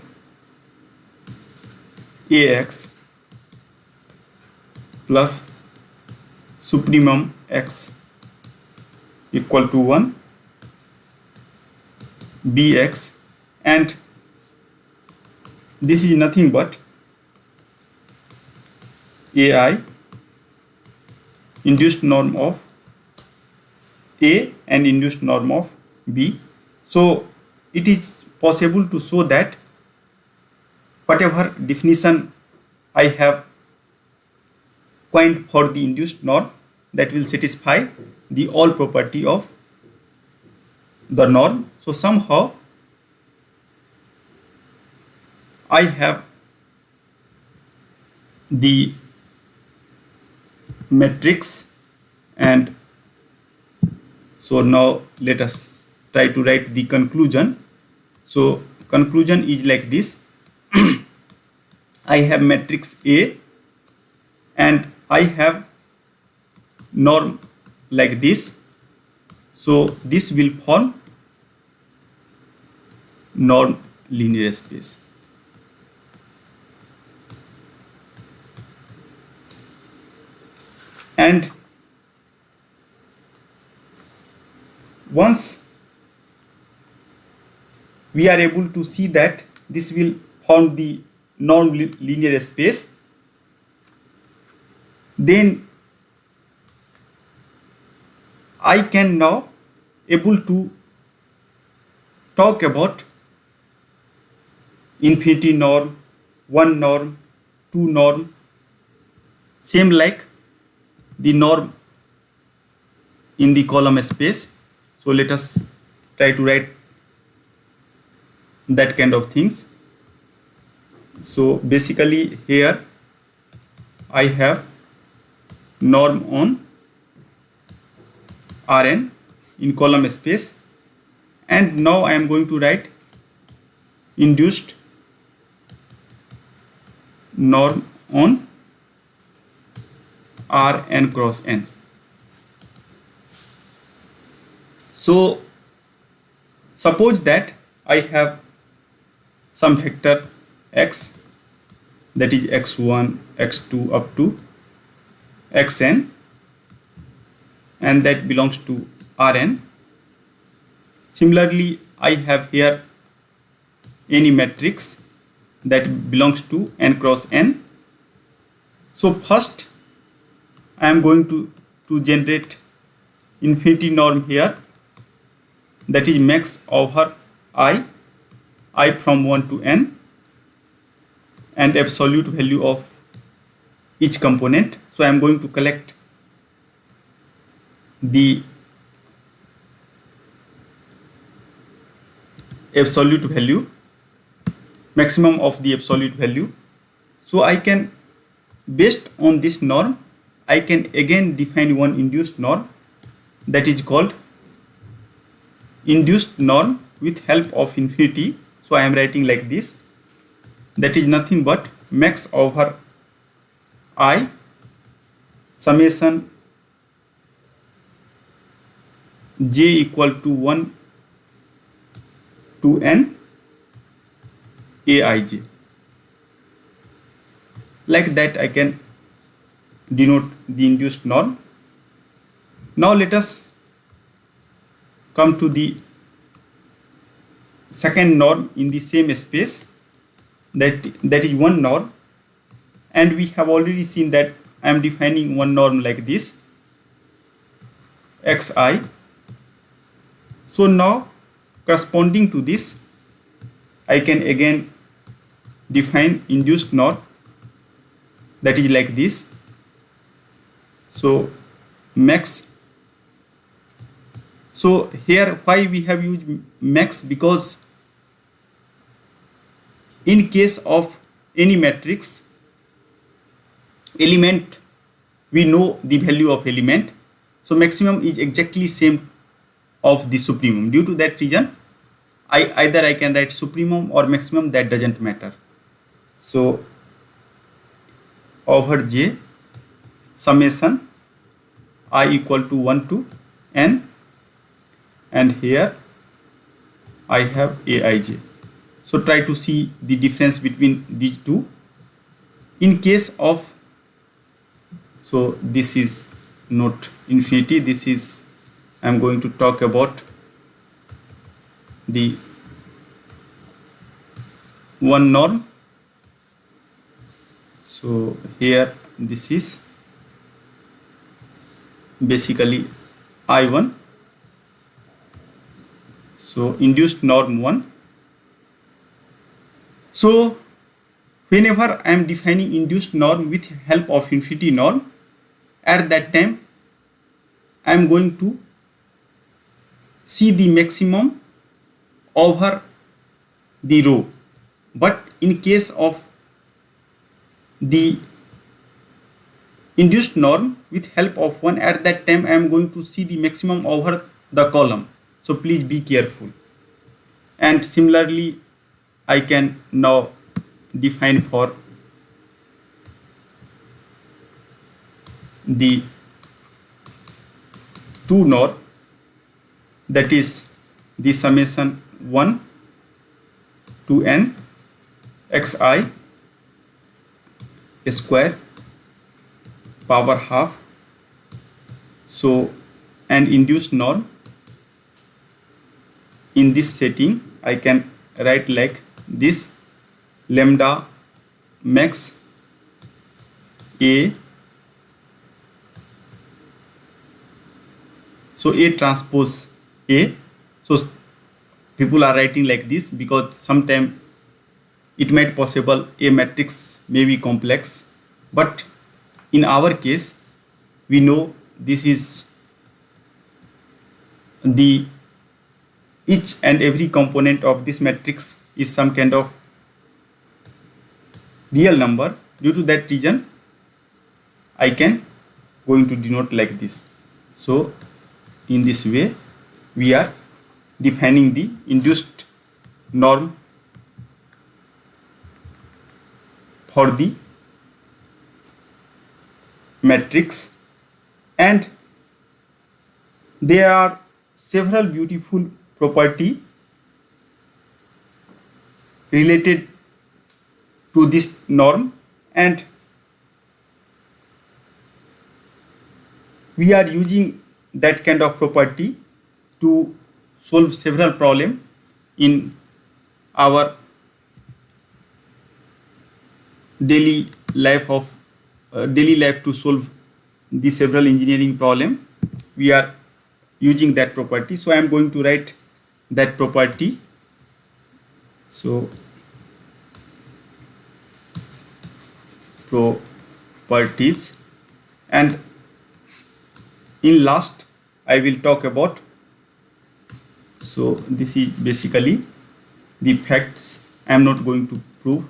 ax plus supremum x equal to 1 bx, and this is nothing but ai induced norm of A and induced norm of B. So it is possible to show that whatever definition I have coined for the induced norm, that will satisfy the all property of the norm. So somehow I have the matrix, and so now let us try to write the conclusion. So conclusion is like this. I have matrix A and I have norm like this. So this will form norm linear space. And once we are able to see that this will form the norm linear space, then I can now able to talk about infinity norm, one norm, two norm, same like the norm in the column space. So let us try to write that kind of things. So basically here I have norm on Rn in column space, and now I am going to write induced norm on Rn cross n. So suppose that I have some vector x, that is x1, x2 up to xn, and that belongs to Rn. Similarly, I have here any matrix that belongs to n cross n. So first I am going to generate infinity norm here, that is max over I from 1 to n, and absolute value of each component. So I am going to collect the absolute value, maximum of the absolute value. So I can, based on this norm, I can again define one induced norm, that is called induced norm with help of infinity. So I am writing like this, that is nothing but max over I summation j equal to 1 to n aij. Like that I can denote the induced norm. Now let us come to the second norm in the same space, that is one norm, and we have already seen that I am defining one norm like this, xi. So now corresponding to this I can again define induced norm, that is like this. So max. So here why we have used max, because in case of any matrix element, we know the value of element, so maximum is exactly same of the supremum. Due to that reason, either I can write supremum or maximum, that doesn't matter. So over J summation I equal to 1 to n, and here I have Aij. So try to see the difference between these two. In case of, so this is not infinity, this is, I am going to talk about the one norm. So here this is basically I1. So induced norm 1. So whenever I am defining induced norm with help of infinity norm, at that time I am going to see the maximum over the row. But in case of the induced norm with help of 1, at that time I am going to see the maximum over the column. So please be careful. And similarly, I can now define for the 2 norm, that is the summation 1 to n xi square power half. So an induced norm in this setting I can write like this: lambda max A, so A transpose A. So people are writing like this because sometimes it might possible A matrix may be complex, but in our case we know this is the each and every component of this matrix is some kind of real number. Due to that reason I can going to denote like this. So in this way we are defining the induced norm for the matrix, and there are several beautiful property related to this norm, and we are using that kind of property to solve several problems in our daily life to solve the several engineering problem. We are using that property, so I am going to write that property. So properties, and in last I will talk about, so this is basically the facts. I am not going to prove.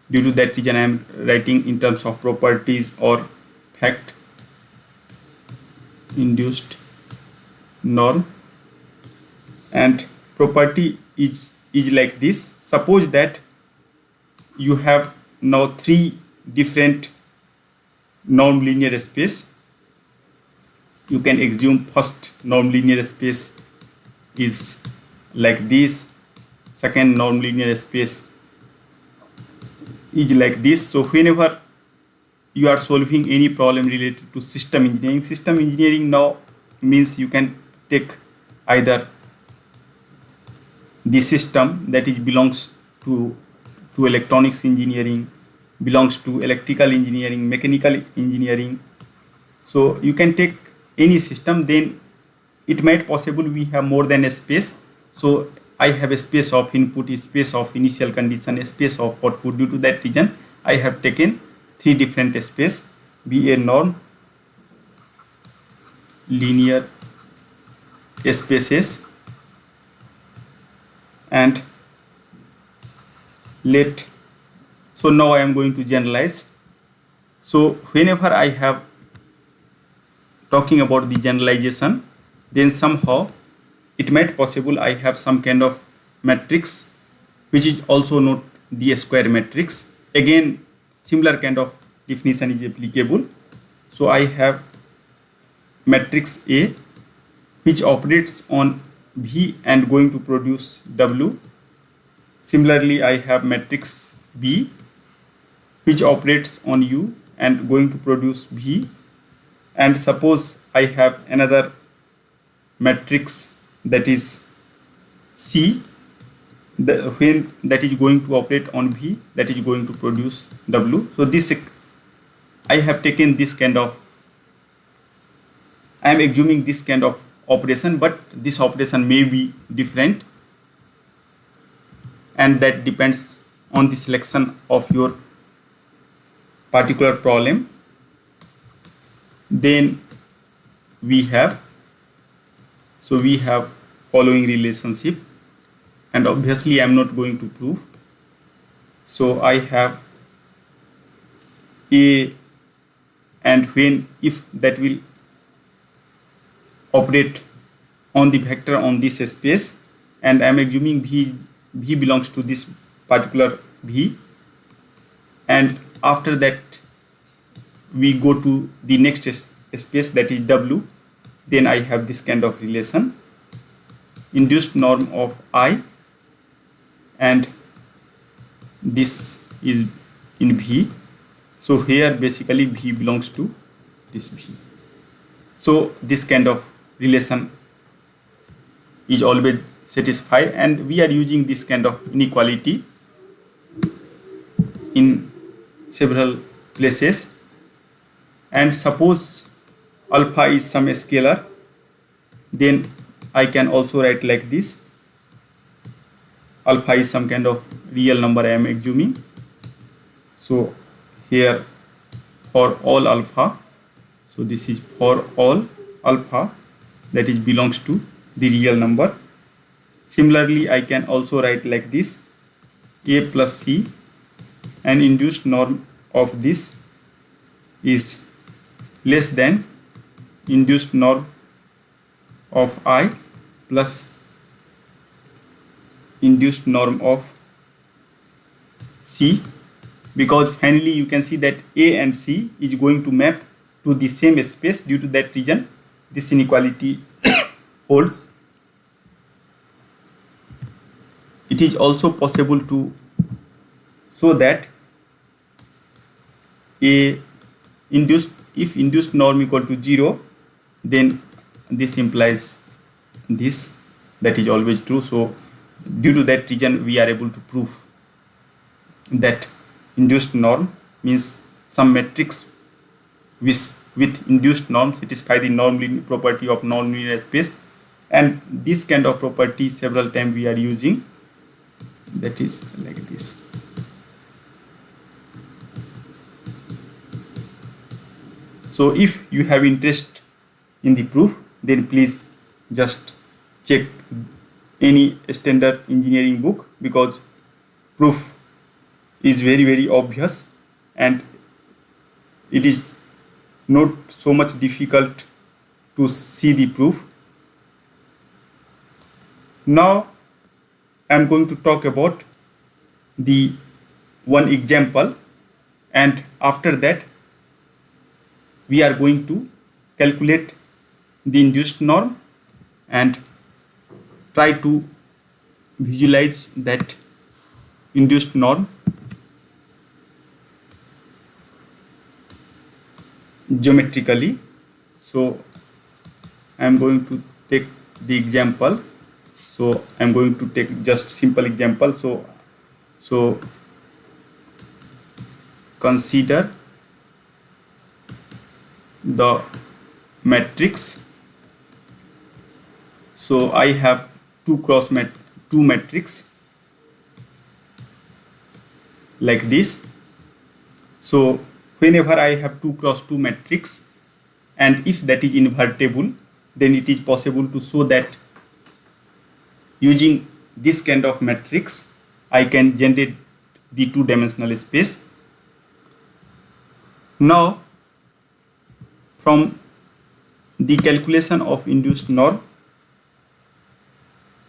Due to that reason I am writing in terms of properties or fact. Induced norm, and property is like this. Suppose that you have now 3 different norm linear space. You can assume first norm linear space is like this, second norm linear space is like this. So whenever you are solving any problem related to system engineering now means you can take either the system that is belongs to electronics engineering, belongs to electrical engineering, mechanical engineering. So you can take any system, then it might possible we have more than a space. So I have a space of input, a space of initial condition, a space of output. Due to that reason I have taken 3 different space, be a norm linear spaces and So now I am going to generalize. So whenever I have talking about the generalization, then somehow it might possible I have some kind of matrix which is also not the square matrix. Again, similar kind of definition is applicable. So I have matrix A which operates on V and going to produce W. Similarly, I have matrix B which operates on U and going to produce V. And suppose I have another matrix that is C, when that is going to operate on V, that is going to produce W. So this, I have taken this kind of, I am assuming this kind of operation, but this operation may be different, and that depends on the selection of your particular problem. Then we have following relationship, and obviously I am not going to prove. So I have A, and when if that will operate on the vector on this space, and I am assuming V belongs to this particular V, and after that we go to the next space that is W, then I have this kind of relation, induced norm of I, and this is in V. So here basically V belongs to this V. So this kind of relation is always satisfied, and we are using this kind of inequality in several places. And suppose alpha is some scalar, then I can also write like this: alpha is some kind of real number I am assuming. So here for all alpha, so this is for all alpha that is belongs to the real number. Similarly, I can also write like this: A plus C, and induced norm of this is less than induced norm of I plus induced norm of C, because finally you can see that A and C is going to map to the same space. Due to that reason, this inequality holds. It is also possible to show that if induced norm equal to 0, then this implies this, that is always true. So due to that reason, we are able to prove that induced norm means some matrix with induced norm satisfy the norm property of nonlinear space, and this kind of property several times we are using, that is like this. So if you have interest in the proof, then please just check any standard engineering book, because proof is very, very obvious, and it is not so much difficult to see the proof. Now I am going to talk about the one example, and after that we are going to calculate the induced norm and try to visualize that induced norm geometrically. So I am going to take the example. So I am going to take just simple example. So consider the matrix. So I have 2 matrix like this. So whenever I have 2 cross 2 matrix, and if that is invertible, then it is possible to show that using this kind of matrix I can generate the two-dimensional space. Now, from the calculation of induced norm,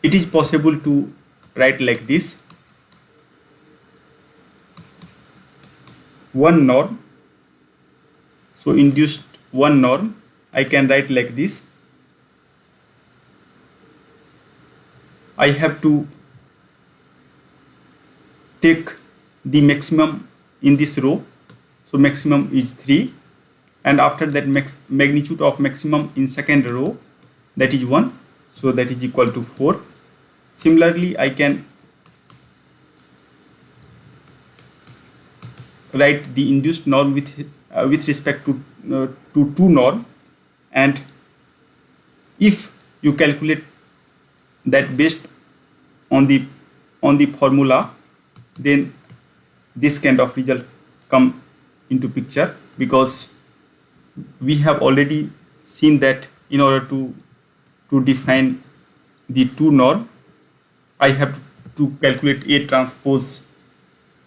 it is possible to write like this. One norm, so induced one norm, I can write like this. I have to take the maximum in this row, so maximum is 3, and after that magnitude of maximum in second row, that is 1, so that is equal to 4. Similarly, I can write the induced norm with respect to two norm, and if you calculate that based on the formula, then this kind of result come into picture, because we have already seen that in order to define the two norm, I have to calculate A transpose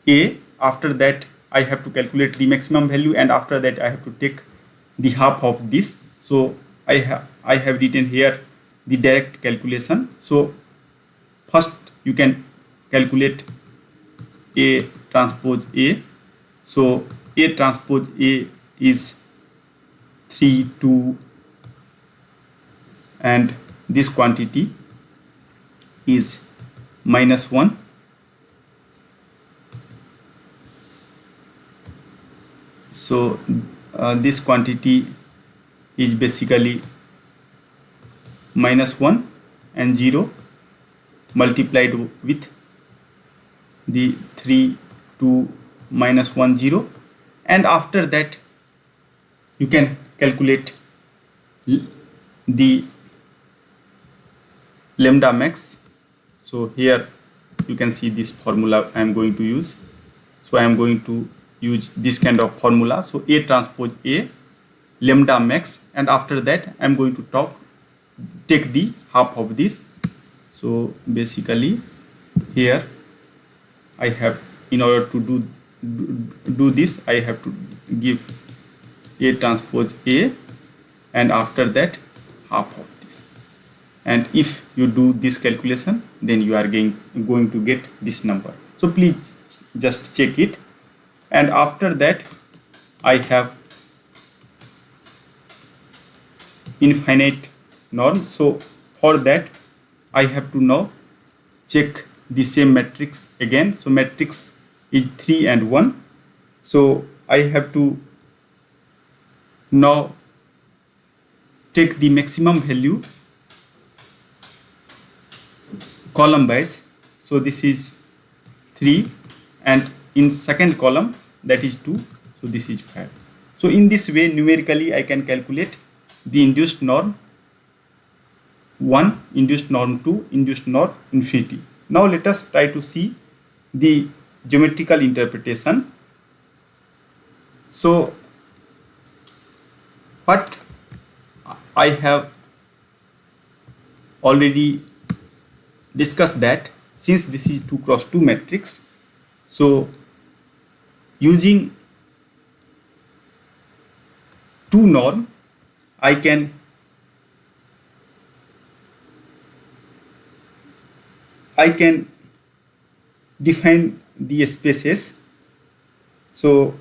A. After that, I have to calculate the maximum value, and after that I have to take the half of this. So I have written here the direct calculation. So first you can calculate A transpose A. So A transpose A is 3, 2, and this quantity is -1. So this quantity is basically -1 and 0 multiplied with the 3, 2, -1, 0, and after that you can calculate the lambda max. So here you can see this formula I am going to use. So I am going to use this kind of formula. So A transpose A, lambda max, and after that I am going to take the half of this. So basically here I have, in order to do this, I have to give A transpose A, and after that half of this. And if you do this calculation, then you are going to get this number. So please just check it. And after that I have infinite norm. So for that I have to now check the same matrix again. So matrix is 3 and 1. So I have to now take the maximum value column wise. So this is 3, and in second column, that is 2, so this is 5. So in this way, numerically I can calculate the induced norm 1, induced norm 2, induced norm infinity. Now let us try to see the geometrical interpretation. So what I have already discussed, that since this is 2 cross 2 matrix, so using 2 norm, I can define the spaces. So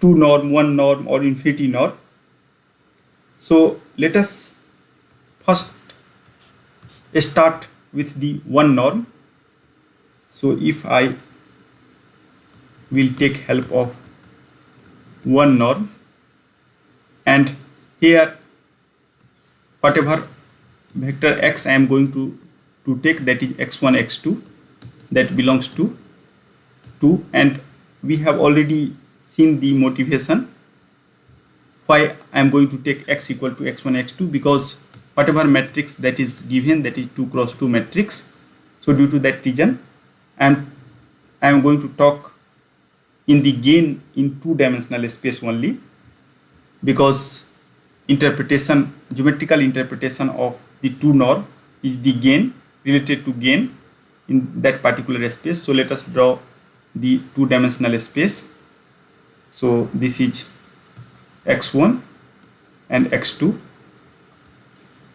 2 norm, 1 norm, or infinity norm. So let us first start with the 1 norm. So if I will take help of 1 norm, and here whatever vector x I am going to take, that is x1, x2, that belongs to 2, and we have already seen the motivation why I am going to take x equal to x1, x2, because whatever matrix that is given, that is 2 cross 2 matrix. So due to that reason, I am going to talk in the gain in 2-dimensional space only, because geometrical interpretation of the 2 norm is the gain, related to gain in that particular space. So let us draw the two-dimensional space. So this is x1 and x2.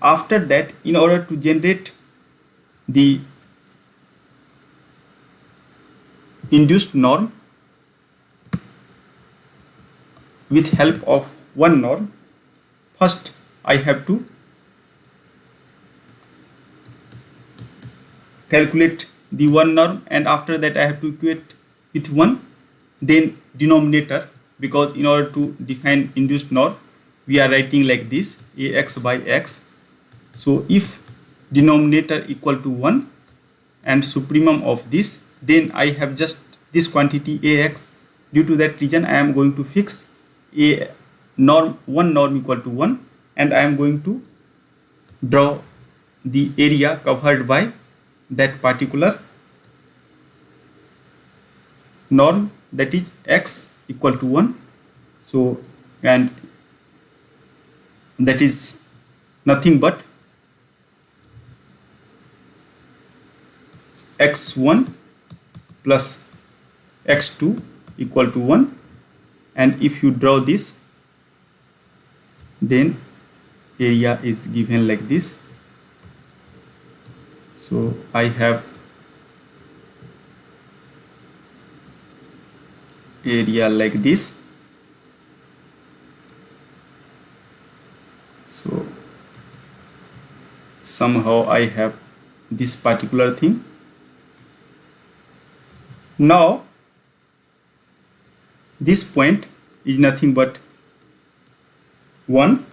After that, in order to generate the induced norm with help of one norm, first I have to calculate the one norm, and after that I have to equate with 1, then denominator, because in order to define induced norm we are writing like this, ax by x. So if denominator equal to 1 and supremum of this, then I have just this quantity ax. Due to that reason I am going to fix a norm, one norm equal to 1, and I am going to draw the area covered by that particular norm, that is x equal to 1. So, and that is nothing but x1 plus x2 equal to 1, and if you draw this, then area is given like this. So I have area like this. So somehow I have this particular thing. Now this point is nothing but 1.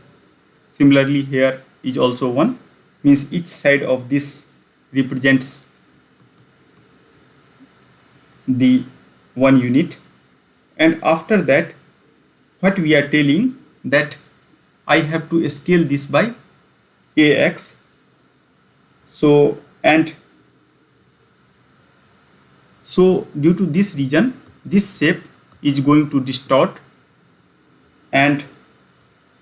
Similarly here is also 1, means each side of this represents the 1 unit. And after that, what we are telling, that I have to scale this by ax. So, and so due to this reason, this shape is going to distort, and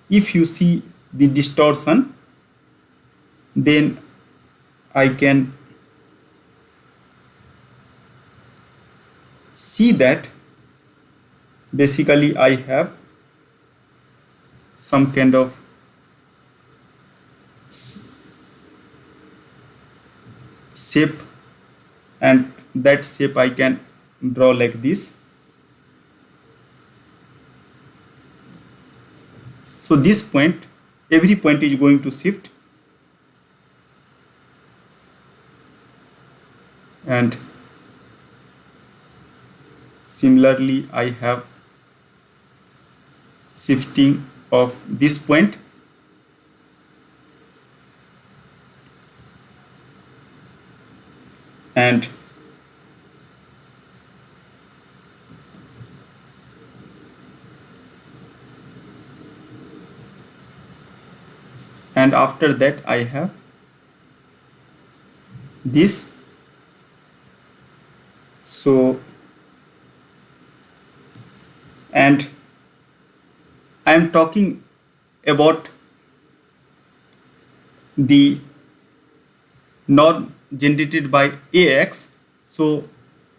if you see the distortion, then I can see that basically I have some kind of shape, and that shape I can draw like this. So this point, every point is going to shift, and similarly I have shifting of this point, and after that I have this. So, and I am talking about the norm generated by ax. So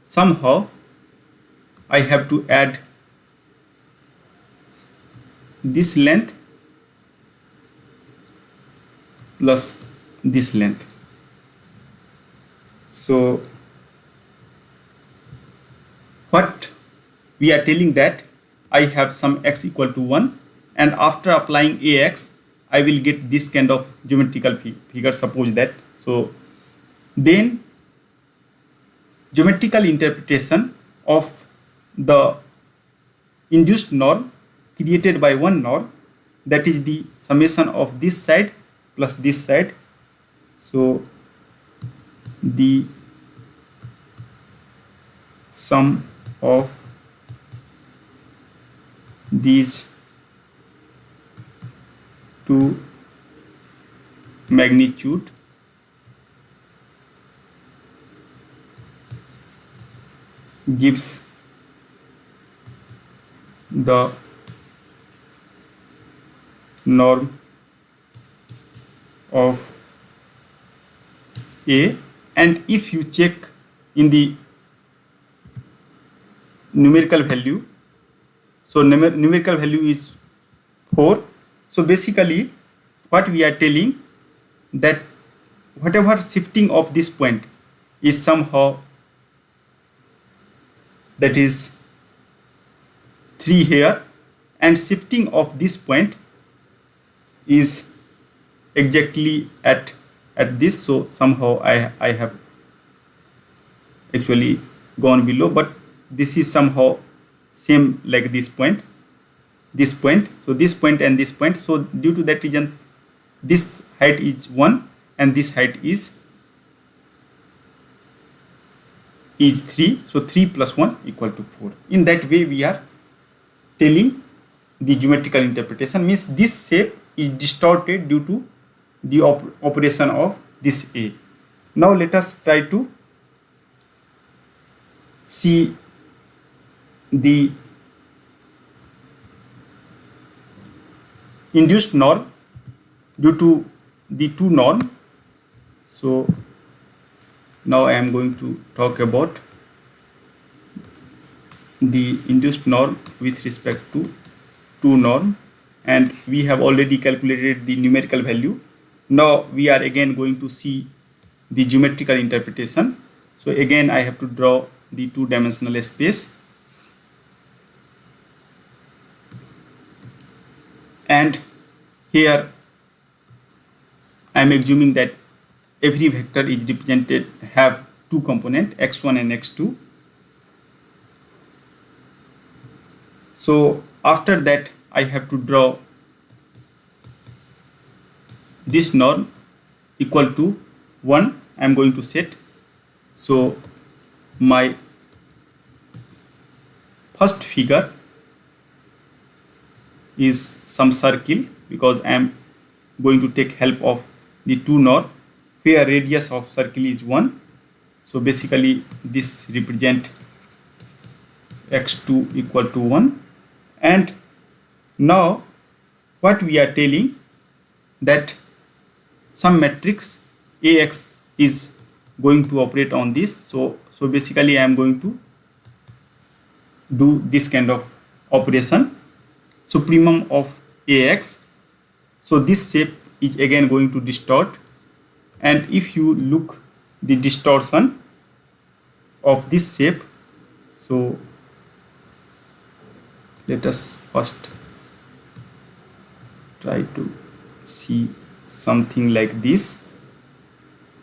somehow I have to add this length plus this length. So what we are telling, that I have some x equal to 1, and after applying ax I will get this kind of geometrical figure, suppose that. So then geometrical interpretation of the induced norm created by one norm, that is the summation of this side plus this side. So the sum of these two magnitude gives the norm of A, and if you check in the numerical value. So numerical value is 4. So basically what we are telling, that whatever shifting of this point is somehow, that is 3 here, and shifting of this point is exactly at this. So somehow I have actually gone below, but this is somehow same like this point. So this point and this point, so due to that reason this height is 1 and this height is 3. So 3 plus 1 equal to 4. In that way we are telling the geometrical interpretation, means this shape is distorted due to the operation of this A. Now let us try to see the induced norm due to the two norm. So now I am going to talk about the induced norm with respect to two norm, and we have already calculated the numerical value. Now we are again going to see the geometrical interpretation. So again I have to draw the two-dimensional space, and here I am assuming that every vector is represented have two components, x1 and x2. So after that I have to draw this norm equal to 1. I am going to set. So my first figure is some circle, because I am going to take help of the two norm where radius of circle is 1. So basically this represent x2 equal to 1. And now what we are telling, that some matrix Ax is going to operate on this. So basically I am going to do this kind of operation, supremum of Ax. So this shape is again going to distort, and if you look the distortion of this shape, so let us first try to see something like this,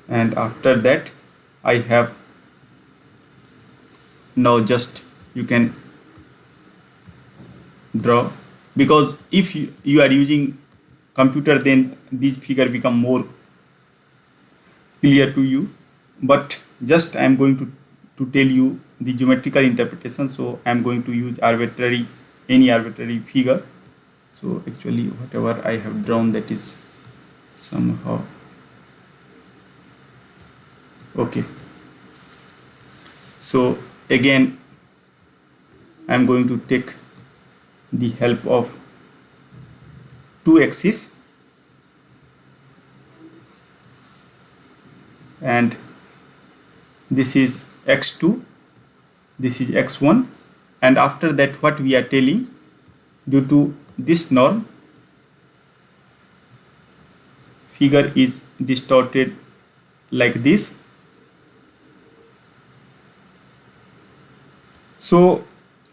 and after that I have now just you can draw, because if you are using computer then this figure become more clear to you, but just I am going to tell you the geometrical interpretation. So I am going to use any arbitrary figure. So actually whatever I have drawn, that is somehow okay. So again I am going to take the help of two axes, and this is x2, this is x1, and after that what we are telling, due to this norm figure is distorted like this. So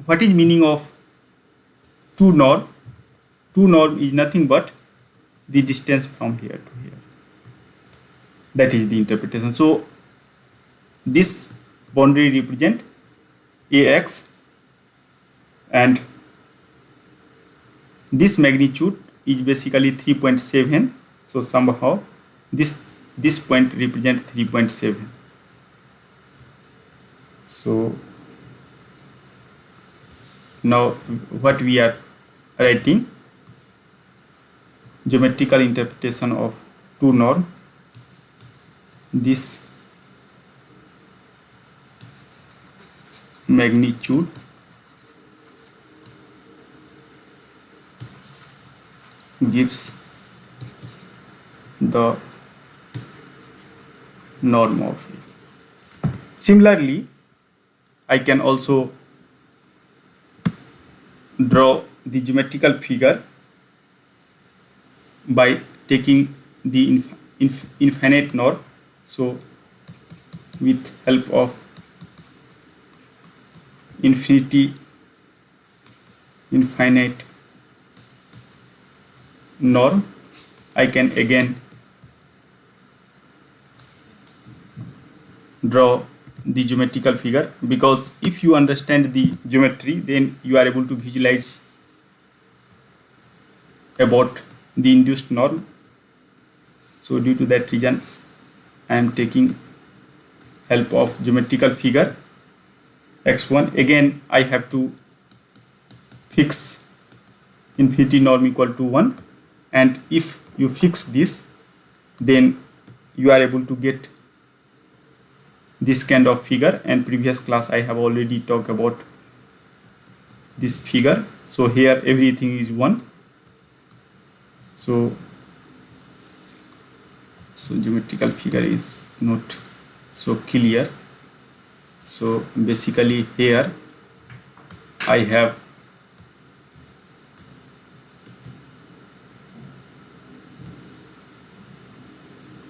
what is meaning of two norm? Two norm is nothing but the distance from here to here. That is the interpretation. So this boundary represent Ax, and this magnitude is basically 3.7. So somehow this point represent 3.7. So now what we are writing, geometrical interpretation of two norm, this magnitude gives the norm of it. Similarly, I can also draw the geometrical figure by taking the infinite norm. So with help of infinite norm, I can again draw the geometrical figure, because if you understand the geometry, then you are able to visualize about the induced norm. So due to that reason, I am taking help of geometrical figure x1. Again, I have to fix infinity norm equal to 1, and if you fix this, then you are able to get this kind of figure. And previous class I have already talked about this figure. So here everything is 1. So geometrical figure is not so clear. So basically here I have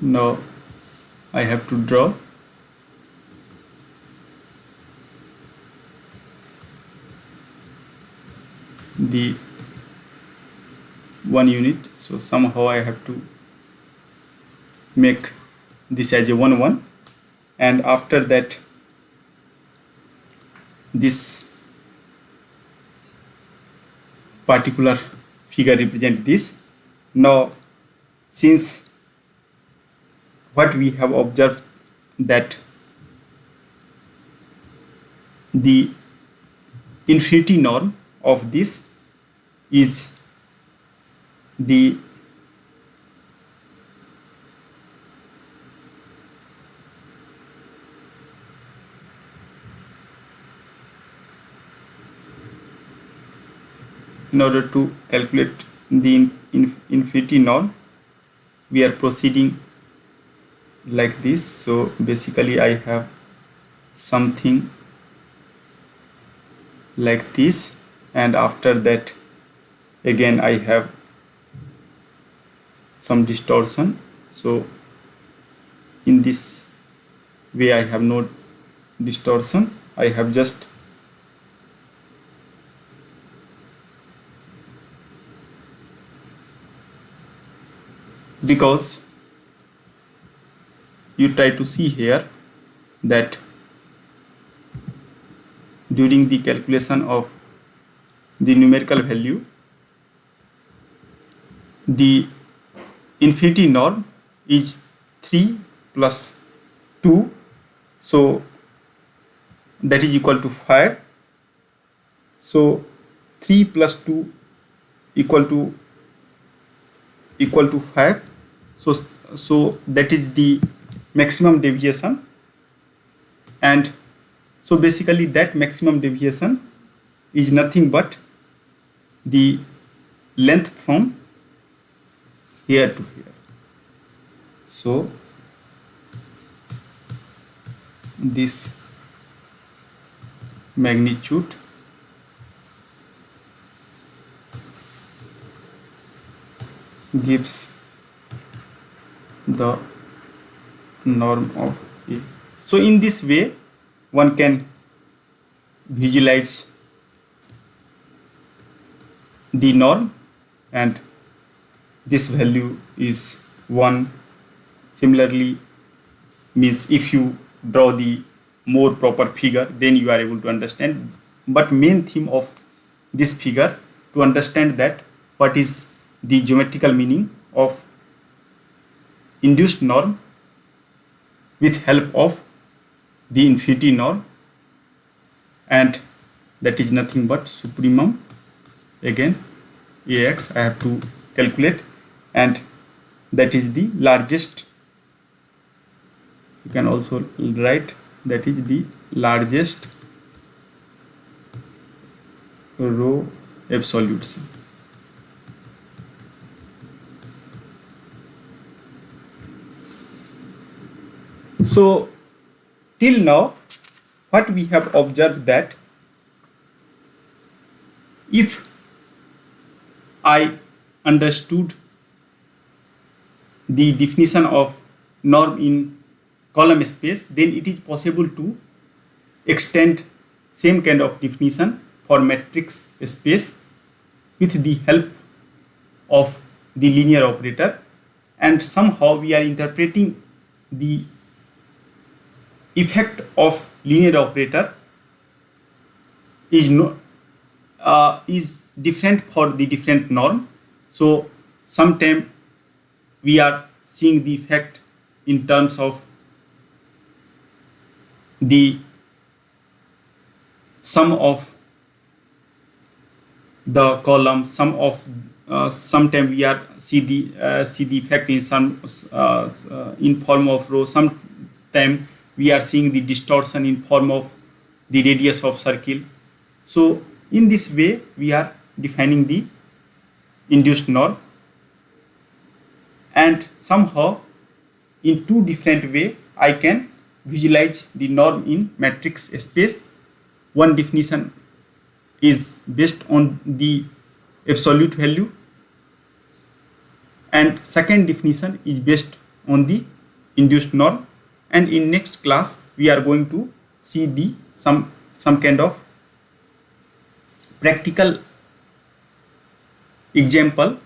now I have to draw the 1 unit. So somehow I have to make this as a 1 1, and after that this particular figure represent this. Now since what we have observed that the infinity norm of this is the in order to calculate the infinity norm, we are proceeding like this. So basically I have something like this, and after that again I have some distortion. So in this way I have no distortion, I have just because you try to see here that during the calculation of the numerical value, the infinity norm is 3 plus 2, so that is equal to 5. So 3 plus 2 equal to 5. So that is the maximum deviation, and so basically that maximum deviation is nothing but the length from here to here. So this magnitude gives the norm of A. So in this way one can visualize the norm, and this value is 1. Similarly, means if you draw the more proper figure, then you are able to understand. But main theme of this figure, to understand that what is the geometrical meaning of induced norm with help of the infinity norm, and that is nothing but supremum. Again Ax I have to calculate, and that is the largest, you can also write that is the largest row absolutes. So till now what we have observed that if I understood the definition of norm in column space, then it is possible to extend same kind of definition for matrix space with the help of the linear operator, and somehow we are interpreting the effect of linear operator is different for the different norm. So sometimes we are seeing the effect in terms of the sum of the column, sometimes we are see the effect in some in form of row. Sometimes we are seeing the distortion in form of the radius of circle. So in this way we are defining the induced norm, and somehow in two different way I can visualize the norm in matrix space. One definition is based on the absolute value, and second definition is based on the induced norm. And in next class we are going to see the some kind of practical example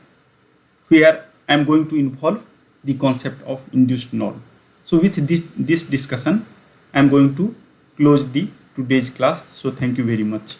where I am going to involve the concept of induced norm. So with this discussion I am going to close the today's class. So thank you very much.